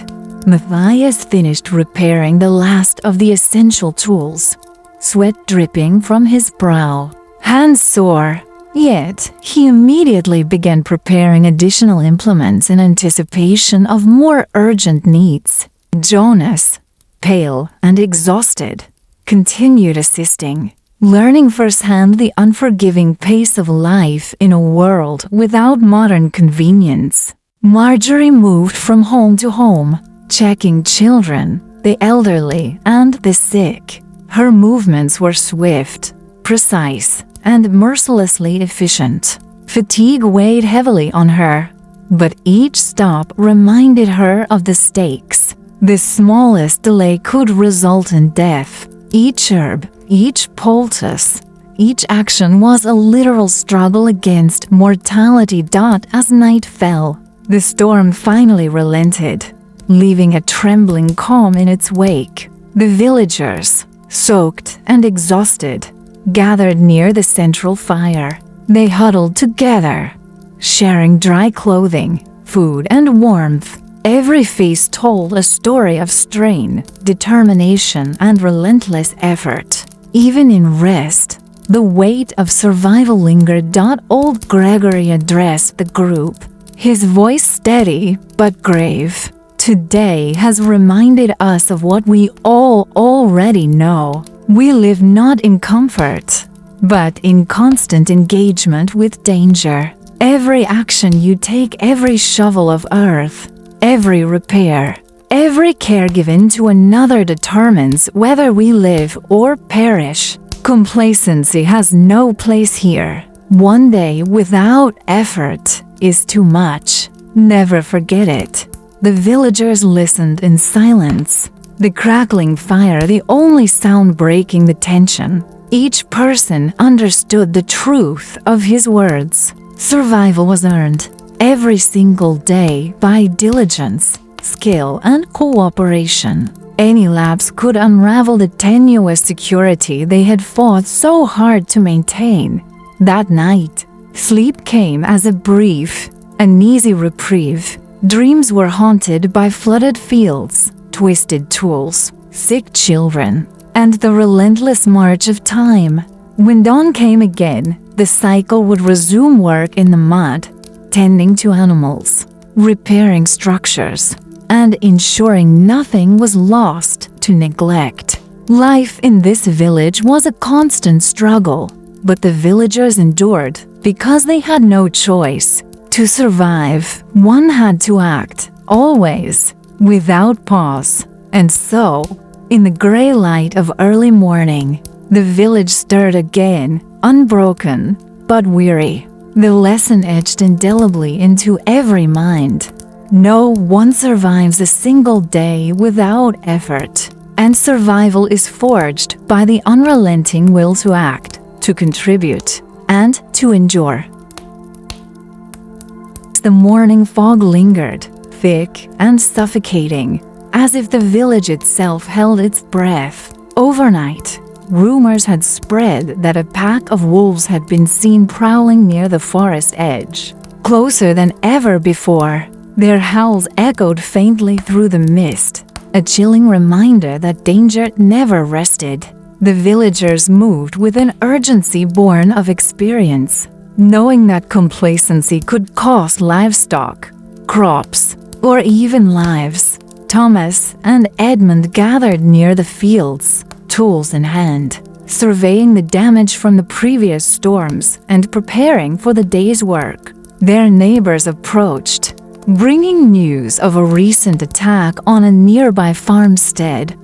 Matthias finished repairing the last of the essential tools, sweat dripping from his brow, hands sore. Yet, he immediately began preparing additional implements in anticipation of more urgent needs. Jonas, pale and exhausted, continued assisting, learning firsthand the unforgiving pace of life in a world without modern convenience. Marjorie moved from home to home, checking children, the elderly, and the sick. Her movements were swift, precise, and mercilessly efficient. Fatigue weighed heavily on her, but each stop reminded her of the stakes. The smallest delay could result in death. Each herb, each poultice, each action was a literal struggle against mortality. As night fell, the storm finally relented, leaving a trembling calm in its wake. The villagers, soaked and exhausted, gathered near the central fire. They huddled together, sharing dry clothing, food, and warmth. Every face told a story of strain, determination, and relentless effort. Even in rest, the weight of survival lingered. Old Gregory addressed the group, his voice steady but grave. "Today has reminded us of what we all already know. We live not in comfort, but in constant engagement with danger. Every action you take, every shovel of earth, every repair, every care given to another determines whether we live or perish. Complacency has no place here. One day without effort is too much. Never forget it." The villagers listened in silence, the crackling fire the only sound breaking the tension. Each person understood the truth of his words. Survival was earned every single day by diligence, skill, and cooperation. Any lapse could unravel the tenuous security they had fought so hard to maintain. That night, sleep came as a brief, uneasy reprieve. Dreams were haunted by flooded fields, twisted tools, sick children, and the relentless march of time. When dawn came again, the cycle would resume work in the mud, tending to animals, repairing structures, and ensuring nothing was lost to neglect. Life in this village was a constant struggle, but the villagers endured because they had no choice. To survive, one had to act, always, without pause. And so, in the gray light of early morning, the village stirred again, unbroken, but weary. The lesson etched indelibly into every mind. No one survives a single day without effort, and survival is forged by the unrelenting will to act, to contribute, and to endure. The morning fog lingered, thick and suffocating, as if the village itself held its breath. Overnight, rumors had spread that a pack of wolves had been seen prowling near the forest edge. Closer than ever before, their howls echoed faintly through the mist, a chilling reminder that danger never rested. The villagers moved with an urgency born of experience, knowing that complacency could cost livestock, crops, or even lives. Thomas and Edmund gathered near the fields, tools in hand, surveying the damage from the previous storms and preparing for the day's work. Their neighbors approached, bringing news of a recent attack on a nearby farmstead,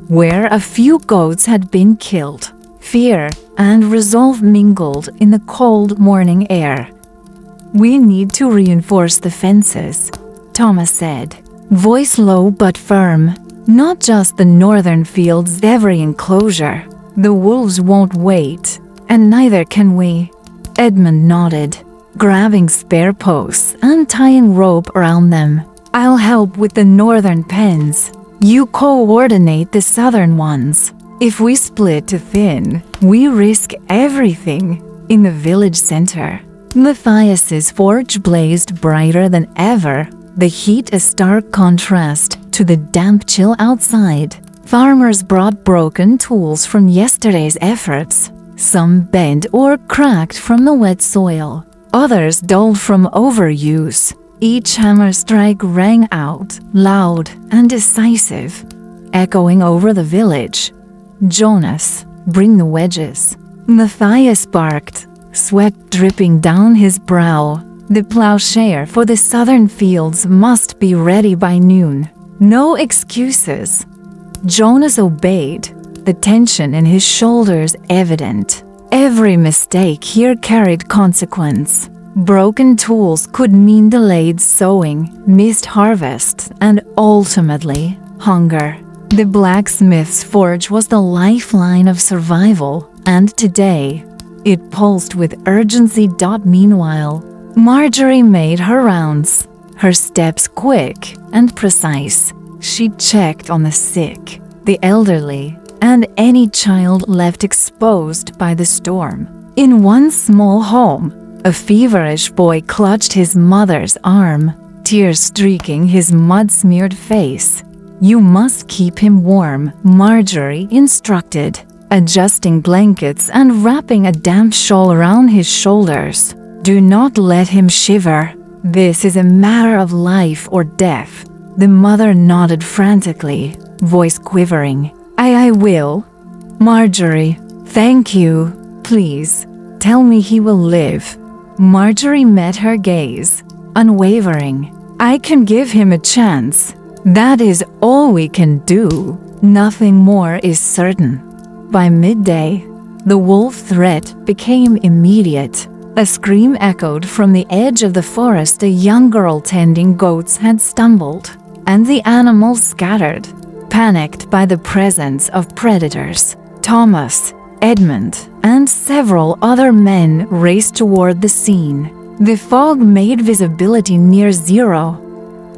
where a few goats had been killed. Fear and resolve mingled in the cold morning air. "We need to reinforce the fences," Thomas said, voice low but firm. "Not just the northern fields, every enclosure. The wolves won't wait, and neither can we." Edmund nodded, grabbing spare posts and tying rope around them. "I'll help with the northern pens. You coordinate the southern ones. If we split too thin, we risk everything." In the village center, Matthias's forge blazed brighter than ever, the heat a stark contrast to the damp chill outside. Farmers brought broken tools from yesterday's efforts, some bent or cracked from the wet soil, others dulled from overuse. Each hammer strike rang out, loud and decisive, echoing over the village. "Jonas, bring the wedges." Matthias barked, sweat dripping down his brow. The plowshare for the southern fields must be ready by noon. No excuses. Jonas obeyed, the tension in his shoulders evident. Every mistake here carried consequence. Broken tools could mean delayed sowing, missed harvests, and ultimately, hunger. The blacksmith's forge was the lifeline of survival, and today, it pulsed with urgency. Meanwhile, Marjorie made her rounds, her steps quick and precise. She checked on the sick, the elderly, and any child left exposed by the storm. In one small home, a feverish boy clutched his mother's arm, tears streaking his mud-smeared face. "You must keep him warm," Marjorie instructed, adjusting blankets and wrapping a damp shawl around his shoulders. "Do not let him shiver. This is a matter of life or death." The mother nodded frantically, voice quivering. I will. Marjorie, thank you. Please, tell me he will live." Marjorie met her gaze, unwavering. "I can give him a chance. That is all we can do. Nothing more is certain." By midday, the wolf threat became immediate. A scream echoed from the edge of the forest. A young girl tending goats had stumbled, and the animals scattered, panicked by the presence of predators. Thomas, Edmund, and several other men raced toward the scene. The fog made visibility near zero,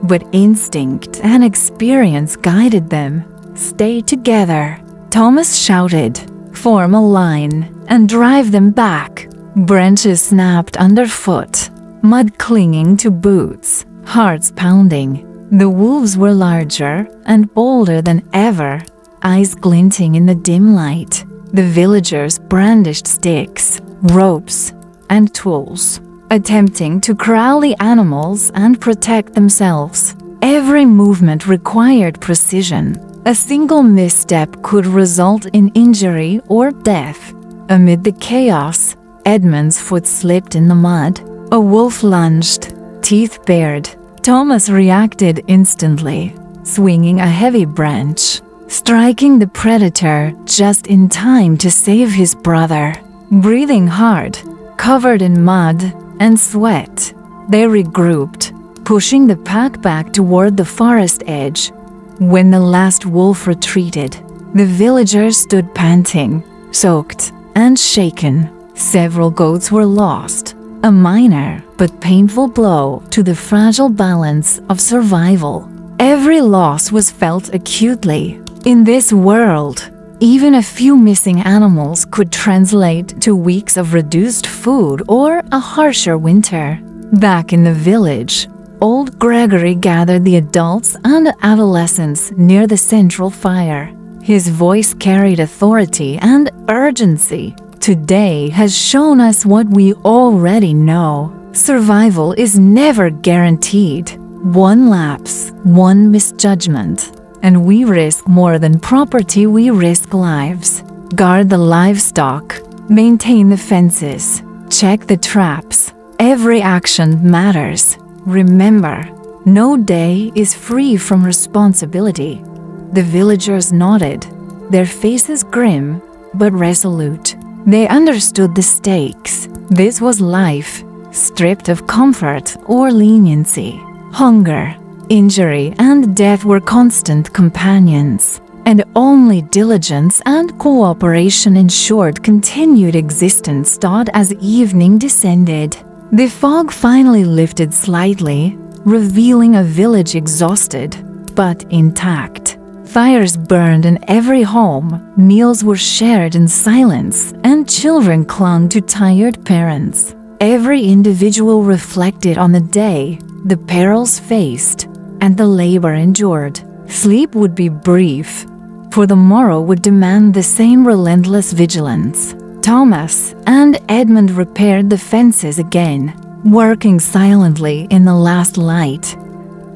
but instinct and experience guided them. "Stay together," Thomas shouted. "Form a line and drive them back." Branches snapped underfoot, mud clinging to boots, hearts pounding. The wolves were larger and bolder than ever, eyes glinting in the dim light. The villagers brandished sticks, ropes, and tools, attempting to corral the animals and protect themselves. Every movement required precision. A single misstep could result in injury or death. Amid the chaos, Edmund's foot slipped in the mud. A wolf lunged, teeth bared. Thomas reacted instantly, swinging a heavy branch, striking the predator just in time to save his brother. Breathing hard, covered in mud and sweat, they regrouped, pushing the pack back toward the forest edge. When the last wolf retreated, the villagers stood panting, soaked and shaken. Several goats were lost, a minor but painful blow to the fragile balance of survival. Every loss was felt acutely. In this world, even a few missing animals could translate to weeks of reduced food or a harsher winter. Back in the village, old Gregory gathered the adults and adolescents near the central fire. His voice carried authority and urgency. "Today has shown us what we already know. Survival is never guaranteed. One lapse, one misjudgment, and we risk more than property, we risk lives. Guard the livestock, maintain the fences, check the traps. Every action matters. Remember, no day is free from responsibility. The villagers nodded, their faces grim but resolute. They understood the stakes. This was life, stripped of comfort or leniency. Hunger, injury, and death were constant companions, and only diligence and cooperation ensured continued existence. As evening descended, the fog finally lifted slightly, revealing a village exhausted but intact. Fires burned in every home, meals were shared in silence, and children clung to tired parents. Every individual reflected on the day, the perils faced, and the labor endured. Sleep would be brief, for the morrow would demand the same relentless vigilance. Thomas and Edmund repaired the fences again, working silently in the last light.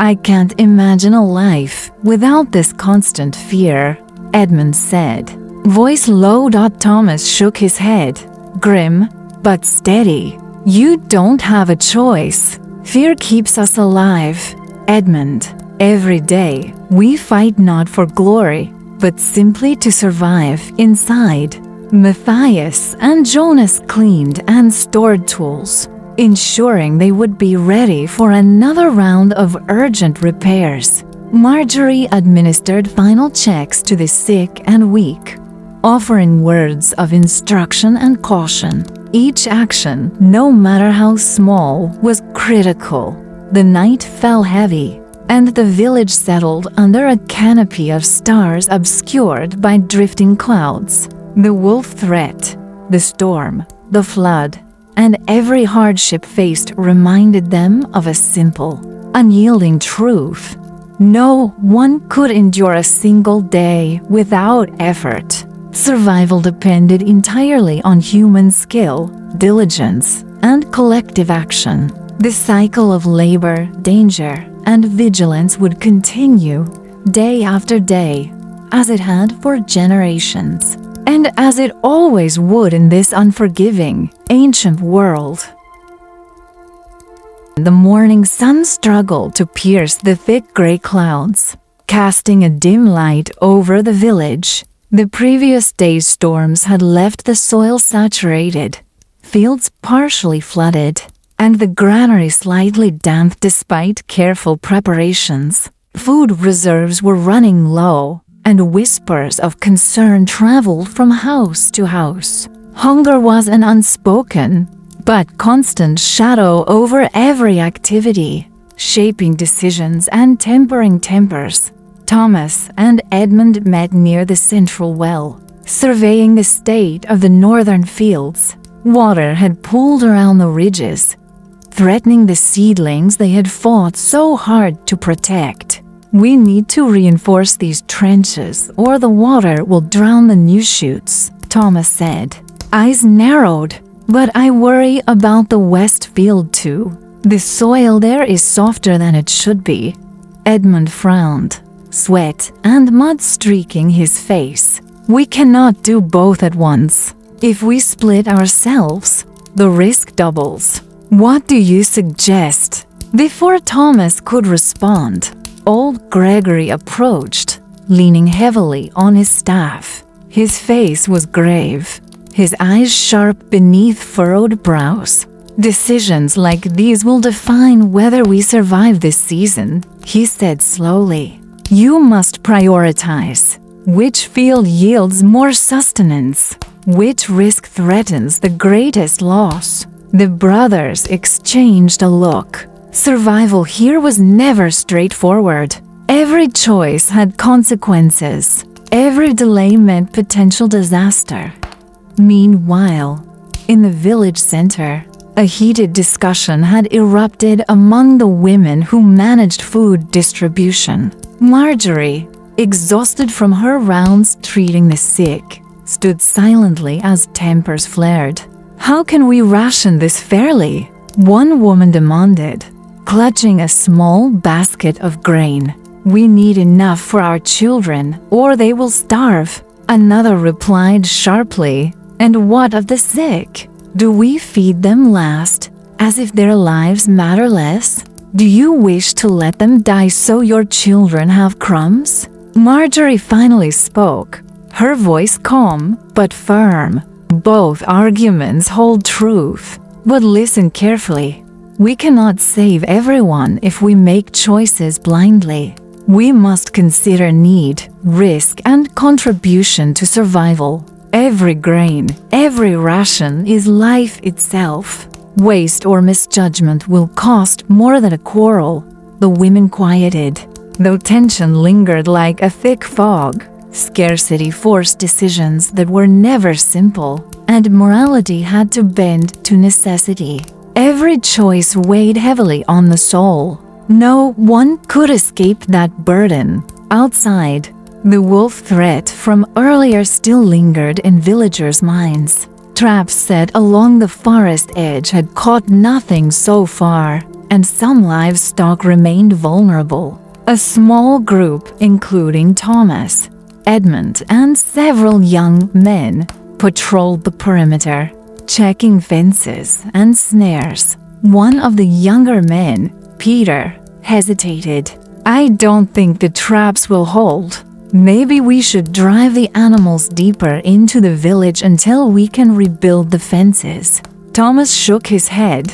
"I can't imagine a life without this constant fear," Edmund said, voice low. Thomas shook his head, grim but steady. "You don't have a choice. Fear keeps us alive, Edmund. Every day, we fight not for glory, but simply to survive inside." Matthias and Jonas cleaned and stored tools, ensuring they would be ready for another round of urgent repairs. Marjorie administered final checks to the sick and weak, offering words of instruction and caution. Each action, no matter how small, was critical. The night fell heavy, and the village settled under a canopy of stars obscured by drifting clouds. The wolf threat, the storm, the flood, and every hardship faced reminded them of a simple, unyielding truth. No one could endure a single day without effort. Survival depended entirely on human skill, diligence, and collective action. The cycle of labor, danger, and vigilance would continue, day after day, as it had for generations, and as it always would in this unforgiving, ancient world. The morning sun struggled to pierce the thick gray clouds, casting a dim light over the village. The previous day's storms had left the soil saturated, fields partially flooded, and the granary slightly damp despite careful preparations. Food reserves were running low, and whispers of concern traveled from house to house. Hunger was an unspoken, but constant shadow over every activity, shaping decisions and tempering tempers. Thomas and Edmund met near the central well, surveying the state of the northern fields. Water had pooled around the ridges, threatening the seedlings they had fought so hard to protect. "We need to reinforce these trenches, or the water will drown the new shoots," Thomas said. Eyes narrowed. "But I worry about the west field too. The soil there is softer than it should be." Edmund frowned, sweat and mud streaking his face. "We cannot do both at once. If we split ourselves, the risk doubles. What do you suggest?" Before Thomas could respond, old Gregory approached, leaning heavily on his staff. His face was grave, his eyes sharp beneath furrowed brows. "Decisions like these will define whether we survive this season," he said slowly. "You must prioritize. Which field yields more sustenance? Which risk threatens the greatest loss?" The brothers exchanged a look. Survival here was never straightforward. Every choice had consequences. Every delay meant potential disaster. Meanwhile, in the village center, a heated discussion had erupted among the women who managed food distribution. Marjorie, exhausted from her rounds treating the sick, stood silently as tempers flared. "How can we ration this fairly?" one woman demanded. clutching a small basket of grain. "We need enough for our children, or they will starve," another replied sharply. "And what of the sick? Do we feed them last, as if their lives matter less? Do you wish to let them die so your children have crumbs?" Marjorie finally spoke, her voice calm but firm. "Both arguments hold truth, but listen carefully. We cannot save everyone if we make choices blindly. We must consider need, risk, and contribution to survival. Every grain, every ration is life itself. Waste or misjudgment will cost more than a quarrel." The women quieted, though tension lingered like a thick fog. Scarcity forced decisions that were never simple, and morality had to bend to necessity. Every choice weighed heavily on the soul. No one could escape that burden. Outside, the wolf threat from earlier still lingered in villagers' minds. Traps set along the forest edge had caught nothing so far, and some livestock remained vulnerable. A small group, including Thomas, Edmund, and several young men, patrolled the perimeter, checking fences and snares. One of the younger men, Peter, hesitated. "I don't think the traps will hold. Maybe we should drive the animals deeper into the village until we can rebuild the fences." Thomas shook his head,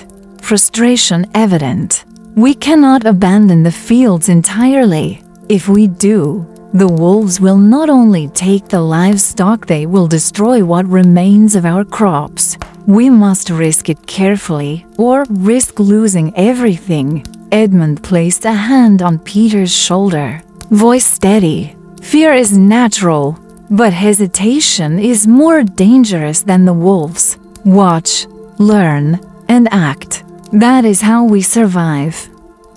frustration evident. "We cannot abandon the fields entirely. If we do, the wolves will not only take the livestock, they will destroy what remains of our crops. We must risk it carefully, or risk losing everything." Edmund placed a hand on Peter's shoulder, voice steady. "Fear is natural, but hesitation is more dangerous than the wolves. Watch, learn, and act. That is how we survive."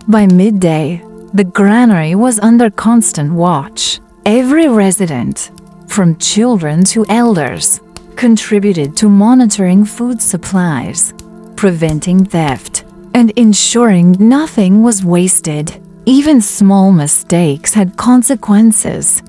By midday, the granary was under constant watch. Every resident, from children to elders, contributed to monitoring food supplies, preventing theft, and ensuring nothing was wasted. Even small mistakes had consequences.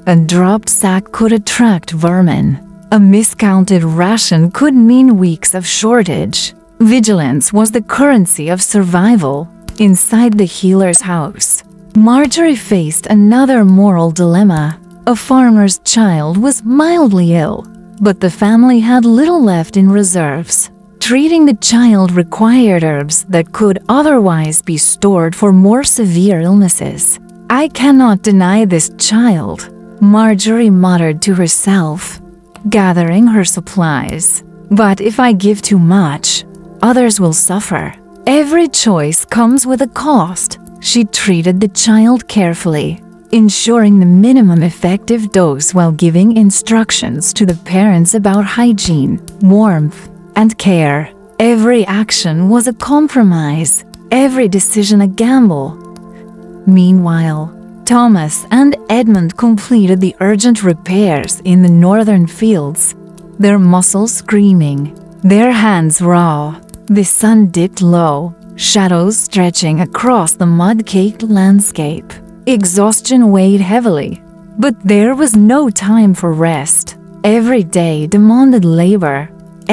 A dropped sack could attract vermin. A miscounted ration could mean weeks of shortage. Vigilance was the currency of survival. Inside the healer's house, Marjorie faced another moral dilemma. A farmer's child was mildly ill, but the family had little left in reserves. Treating the child required herbs that could otherwise be stored for more severe illnesses. "I cannot deny this child," Marjorie muttered to herself, gathering her supplies. "But if I give too much, others will suffer. Every choice comes with a cost." She treated the child carefully, ensuring the minimum effective dose while giving instructions to the parents about hygiene, warmth, and care. Every action was a compromise, every decision a gamble. Meanwhile, Thomas and Edmund completed the urgent repairs in the northern fields, their muscles screaming, their hands raw. The sun dipped low, shadows stretching across the mud-caked landscape. Exhaustion weighed heavily, but there was no time for rest. Every day demanded labor.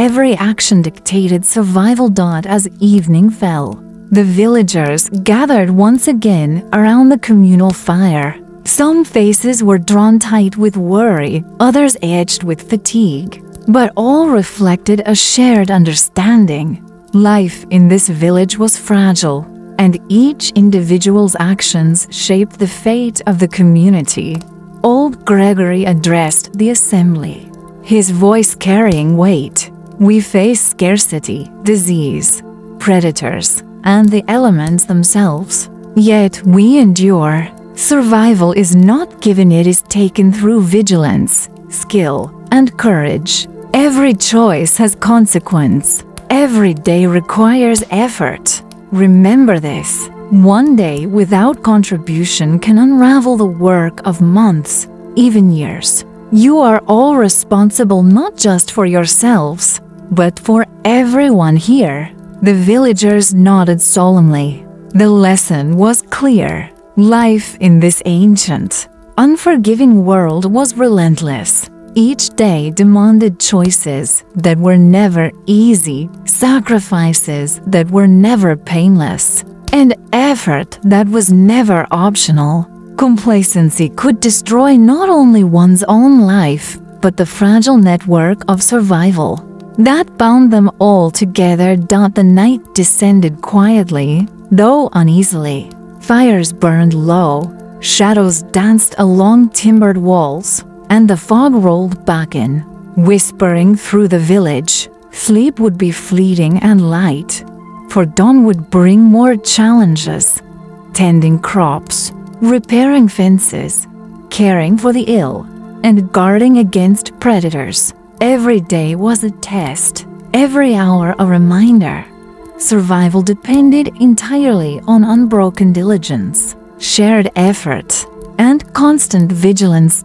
Every action dictated survival. As evening fell, the villagers gathered once again around the communal fire. Some faces were drawn tight with worry, others edged with fatigue, but all reflected a shared understanding. Life in this village was fragile, and each individual's actions shaped the fate of the community. Old Gregory addressed the assembly, his voice carrying weight. "We face scarcity, disease, predators, and the elements themselves. Yet we endure. Survival is not given, it is taken through vigilance, skill, and courage. Every choice has consequence. Every day requires effort. Remember this. One day without contribution can unravel the work of months, even years. You are all responsible not just for yourselves, but for everyone here." The villagers nodded solemnly. The lesson was clear. Life in this ancient, unforgiving world was relentless. Each day demanded choices that were never easy, sacrifices that were never painless, and effort that was never optional. Complacency could destroy not only one's own life, but the fragile network of survival that bound them all together. The night descended quietly, though uneasily. Fires burned low, shadows danced along timbered walls, and the fog rolled back in, whispering through the village. Sleep would be fleeting and light, for dawn would bring more challenges. Tending crops, repairing fences, caring for the ill, and guarding against predators. Every day was a test, every hour a reminder. Survival depended entirely on unbroken diligence, shared effort, and constant vigilance.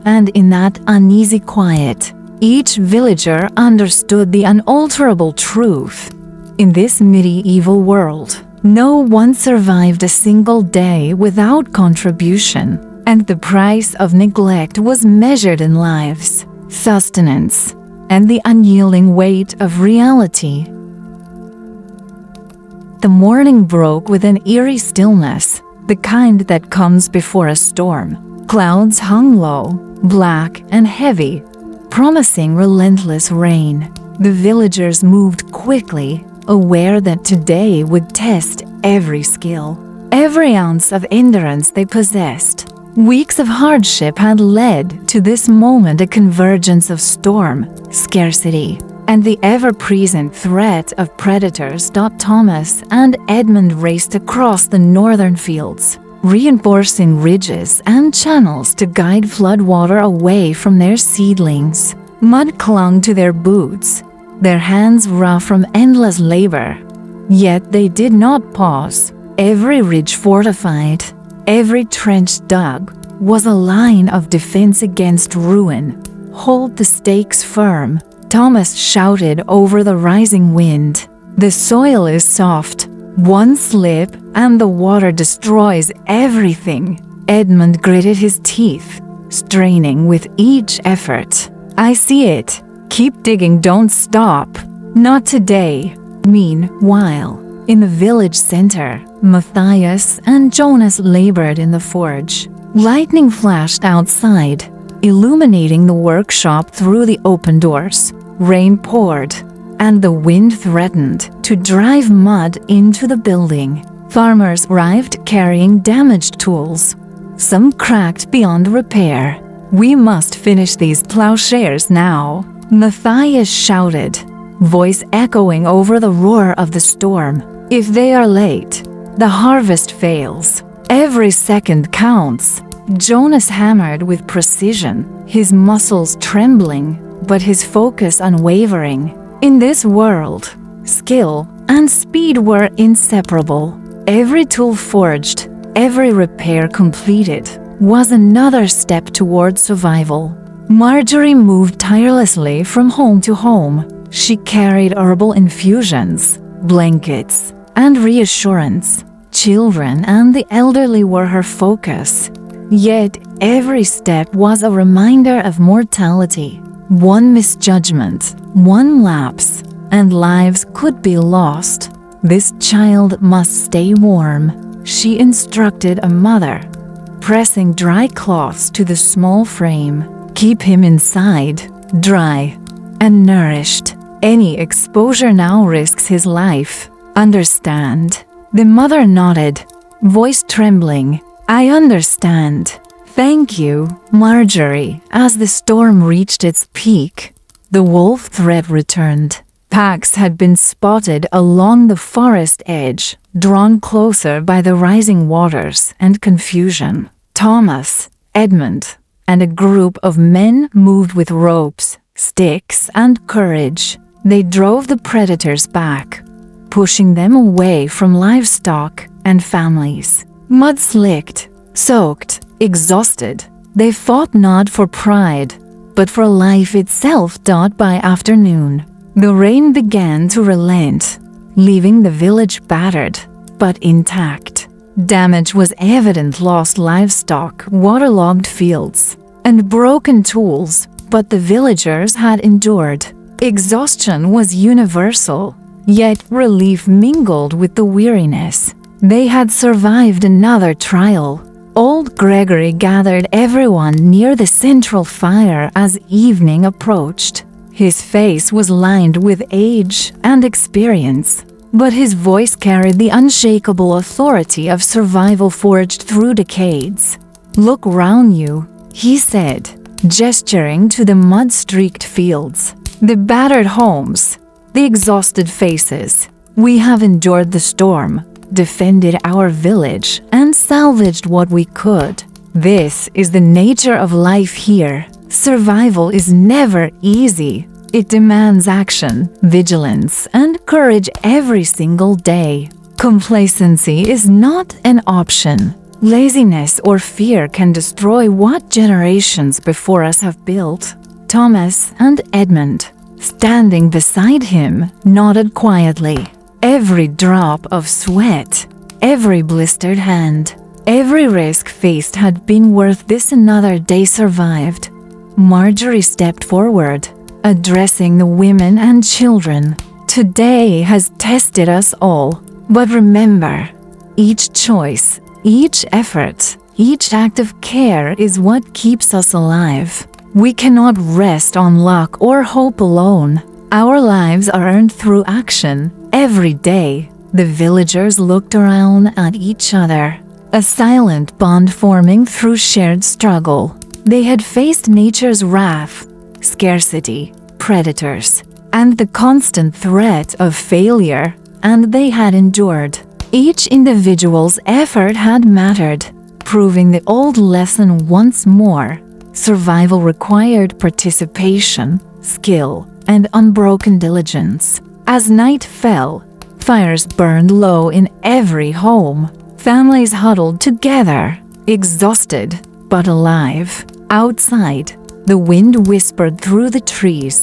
And in that uneasy quiet, each villager understood the unalterable truth. In this medieval world, no one survived a single day without contribution, and the price of neglect was measured in lives, sustenance, and the unyielding weight of reality. The morning broke with an eerie stillness, the kind that comes before a storm. Clouds hung low, black and heavy, promising relentless rain. The villagers moved quickly, aware that today would test every skill, every ounce of endurance they possessed. Weeks of hardship had led to this moment a convergence of storm, scarcity, and the ever-present threat of predators. Thomas and Edmund raced across the northern fields, reinforcing ridges and channels to guide floodwater away from their seedlings. Mud clung to their boots, their hands rough from endless labor. Yet they did not pause. Every ridge fortified, every trench dug, was a line of defense against ruin. "Hold the stakes firm," Thomas shouted over the rising wind. "The soil is soft. One slip and the water destroys everything." Edmund gritted his teeth, straining with each effort. "I see it. Keep digging, don't stop." "Not today." Meanwhile, in the village center, Matthias and Jonas labored in the forge. Lightning flashed outside, illuminating the workshop through the open doors. Rain poured, and the wind threatened to drive mud into the building. Farmers arrived carrying damaged tools, some cracked beyond repair. "We must finish these plowshares now," Matthias shouted, voice echoing over the roar of the storm. "If they are late, the harvest fails. Every second counts." Jonas hammered with precision, his muscles trembling, but his focus unwavering. In this world, skill and speed were inseparable. Every tool forged, every repair completed, was another step toward survival. Marjorie moved tirelessly from home to home. She carried herbal infusions, blankets, and reassurance. Children and the elderly were her focus. Yet every step was a reminder of mortality. One misjudgment, one lapse, and lives could be lost. "This child must stay warm," she instructed a mother, pressing dry cloths to the small frame. "Keep him inside, dry and nourished. Any exposure now risks his life. Understand?" The mother nodded, voice trembling. "I understand. Thank you, Marjorie." As the storm reached its peak, the wolf threat returned. Packs had been spotted along the forest edge, drawn closer by the rising waters and confusion. Thomas, Edmund, and a group of men moved with ropes, sticks, and courage. They drove the predators back, pushing them away from livestock and families. Mud-slicked, soaked, exhausted, they fought not for pride, but for life itself. By afternoon, the rain began to relent, leaving the village battered, but intact. Damage was evident: lost livestock, waterlogged fields, and broken tools, but the villagers had endured. Exhaustion was universal, yet relief mingled with the weariness. They had survived another trial. Old Gregory gathered everyone near the central fire as evening approached. His face was lined with age and experience, but his voice carried the unshakable authority of survival forged through decades. "Look round you," he said, gesturing to the mud-streaked fields, the battered homes, the exhausted faces. "We have endured the storm, defended our village, and salvaged what we could. This is the nature of life here. Survival is never easy. It demands action, vigilance, and courage every single day. Complacency is not an option. Laziness or fear can destroy what generations before us have built." Thomas and Edmund, standing beside him, nodded quietly. Every drop of sweat, every blistered hand, every risk faced had been worth this. Another day survived. Marjorie stepped forward, addressing the women and children. "Today has tested us all, but remember, each choice, each effort, each act of care is what keeps us alive. We cannot rest on luck or hope alone. Our lives are earned through action, every day." The villagers looked around at each other, a silent bond forming through shared struggle. They had faced nature's wrath, scarcity, predators, and the constant threat of failure, and they had endured. Each individual's effort had mattered, proving the old lesson once more. Survival required participation, skill, and unbroken diligence. As night fell, fires burned low in every home. Families huddled together, exhausted but alive. Outside, the wind whispered through the trees,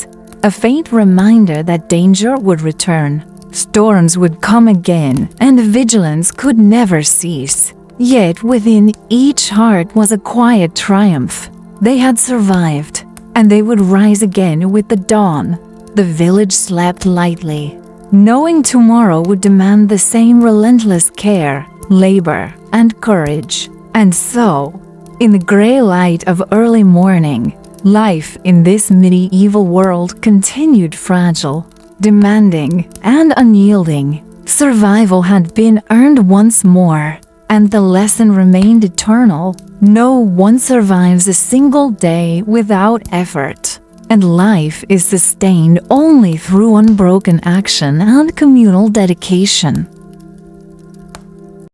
a faint reminder that danger would return. Storms would come again, and vigilance could never cease. Yet within each heart was a quiet triumph. They had survived, and they would rise again with the dawn. The village slept lightly, knowing tomorrow would demand the same relentless care, labor, and courage. And so, in the gray light of early morning, life in this medieval world continued fragile, demanding, and unyielding. Survival had been earned once more, and the lesson remained eternal. No one survives a single day without effort, and life is sustained only through unbroken action and communal dedication.